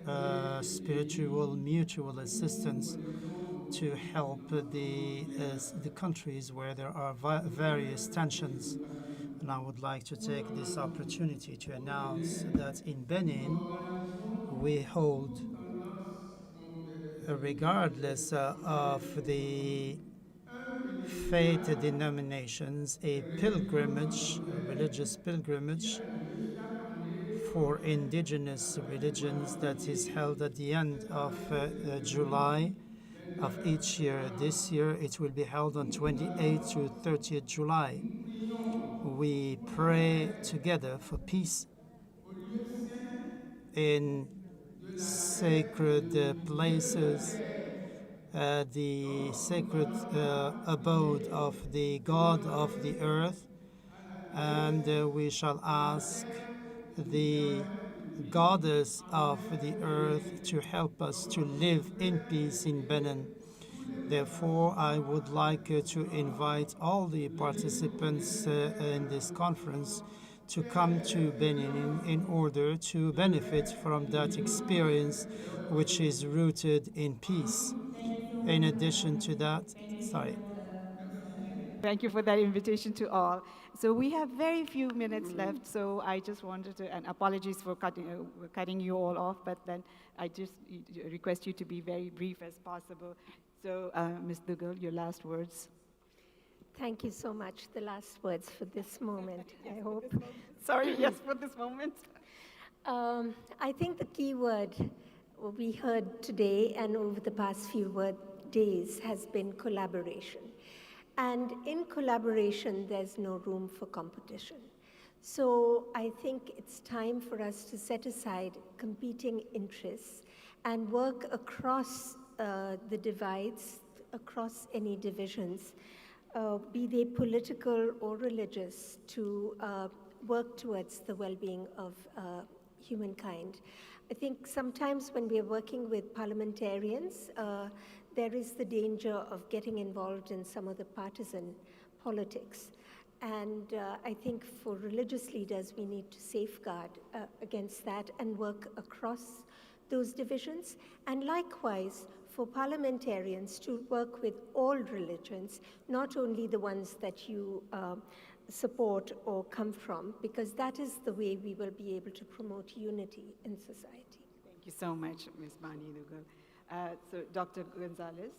spiritual mutual assistance to help the countries where there are various tensions. And I would like to take this opportunity to announce that in Benin, we hold, regardless of the faith denominations, a pilgrimage, a religious pilgrimage for indigenous religions that is held at the end of July of each year. This year it will be held on 28th to 30th July. We pray together for peace in sacred places, the sacred abode of the God of the earth, and we shall ask the goddess of the earth to help us to live in peace in Benin. Therefore, I would like to invite all the participants in this conference to come to Benin in order to benefit from that experience which is rooted in peace. In addition to that, Thank you for that invitation to all. So we have very few minutes left, so I just wanted to, and apologies for cutting you all off, but then I just request you to be very brief as possible. So, Ms. Dugal, your last words. Thank you so much. The last words for this moment, I hope. Sorry, yes, for this moment. I think the key word we heard today and over the past few days has been collaboration. And in collaboration, there's no room for competition. So I think it's time for us to set aside competing interests and work across the divides, across any divisions, be they political or religious, to work towards the well-being of humankind. I think sometimes when we are working with parliamentarians, there is the danger of getting involved in some of the partisan politics. And I think for religious leaders, we need to safeguard against that and work across those divisions. And likewise, for parliamentarians to work with all religions, not only the ones that you support or come from, because that is the way we will be able to promote unity in society. Thank you so much, Ms. Bani Dugal. So, Dr. Gonzalez,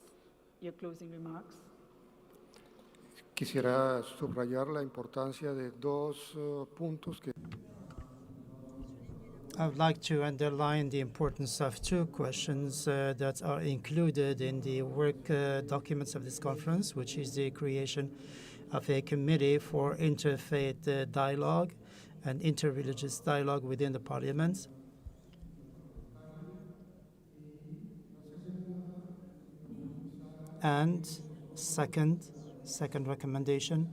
your closing remarks. Quisiera subrayar la importancia de dos puntos que I would like to underline the importance of two questions that are included in the work documents of this conference, which is the creation of a committee for interfaith dialogue and interreligious dialogue within the parliament. And second recommendation,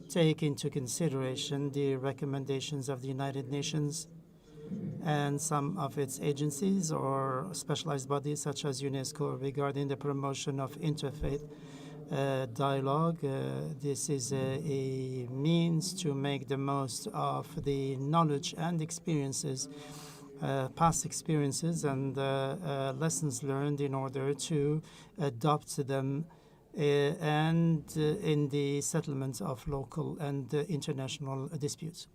take into consideration the recommendations of the United Nations and some of its agencies or specialized bodies such as UNESCO regarding the promotion of interfaith dialogue. This is a means to make the most of the knowledge and experiences, past experiences and lessons learned in order to adopt them and in the settlement of local and international disputes.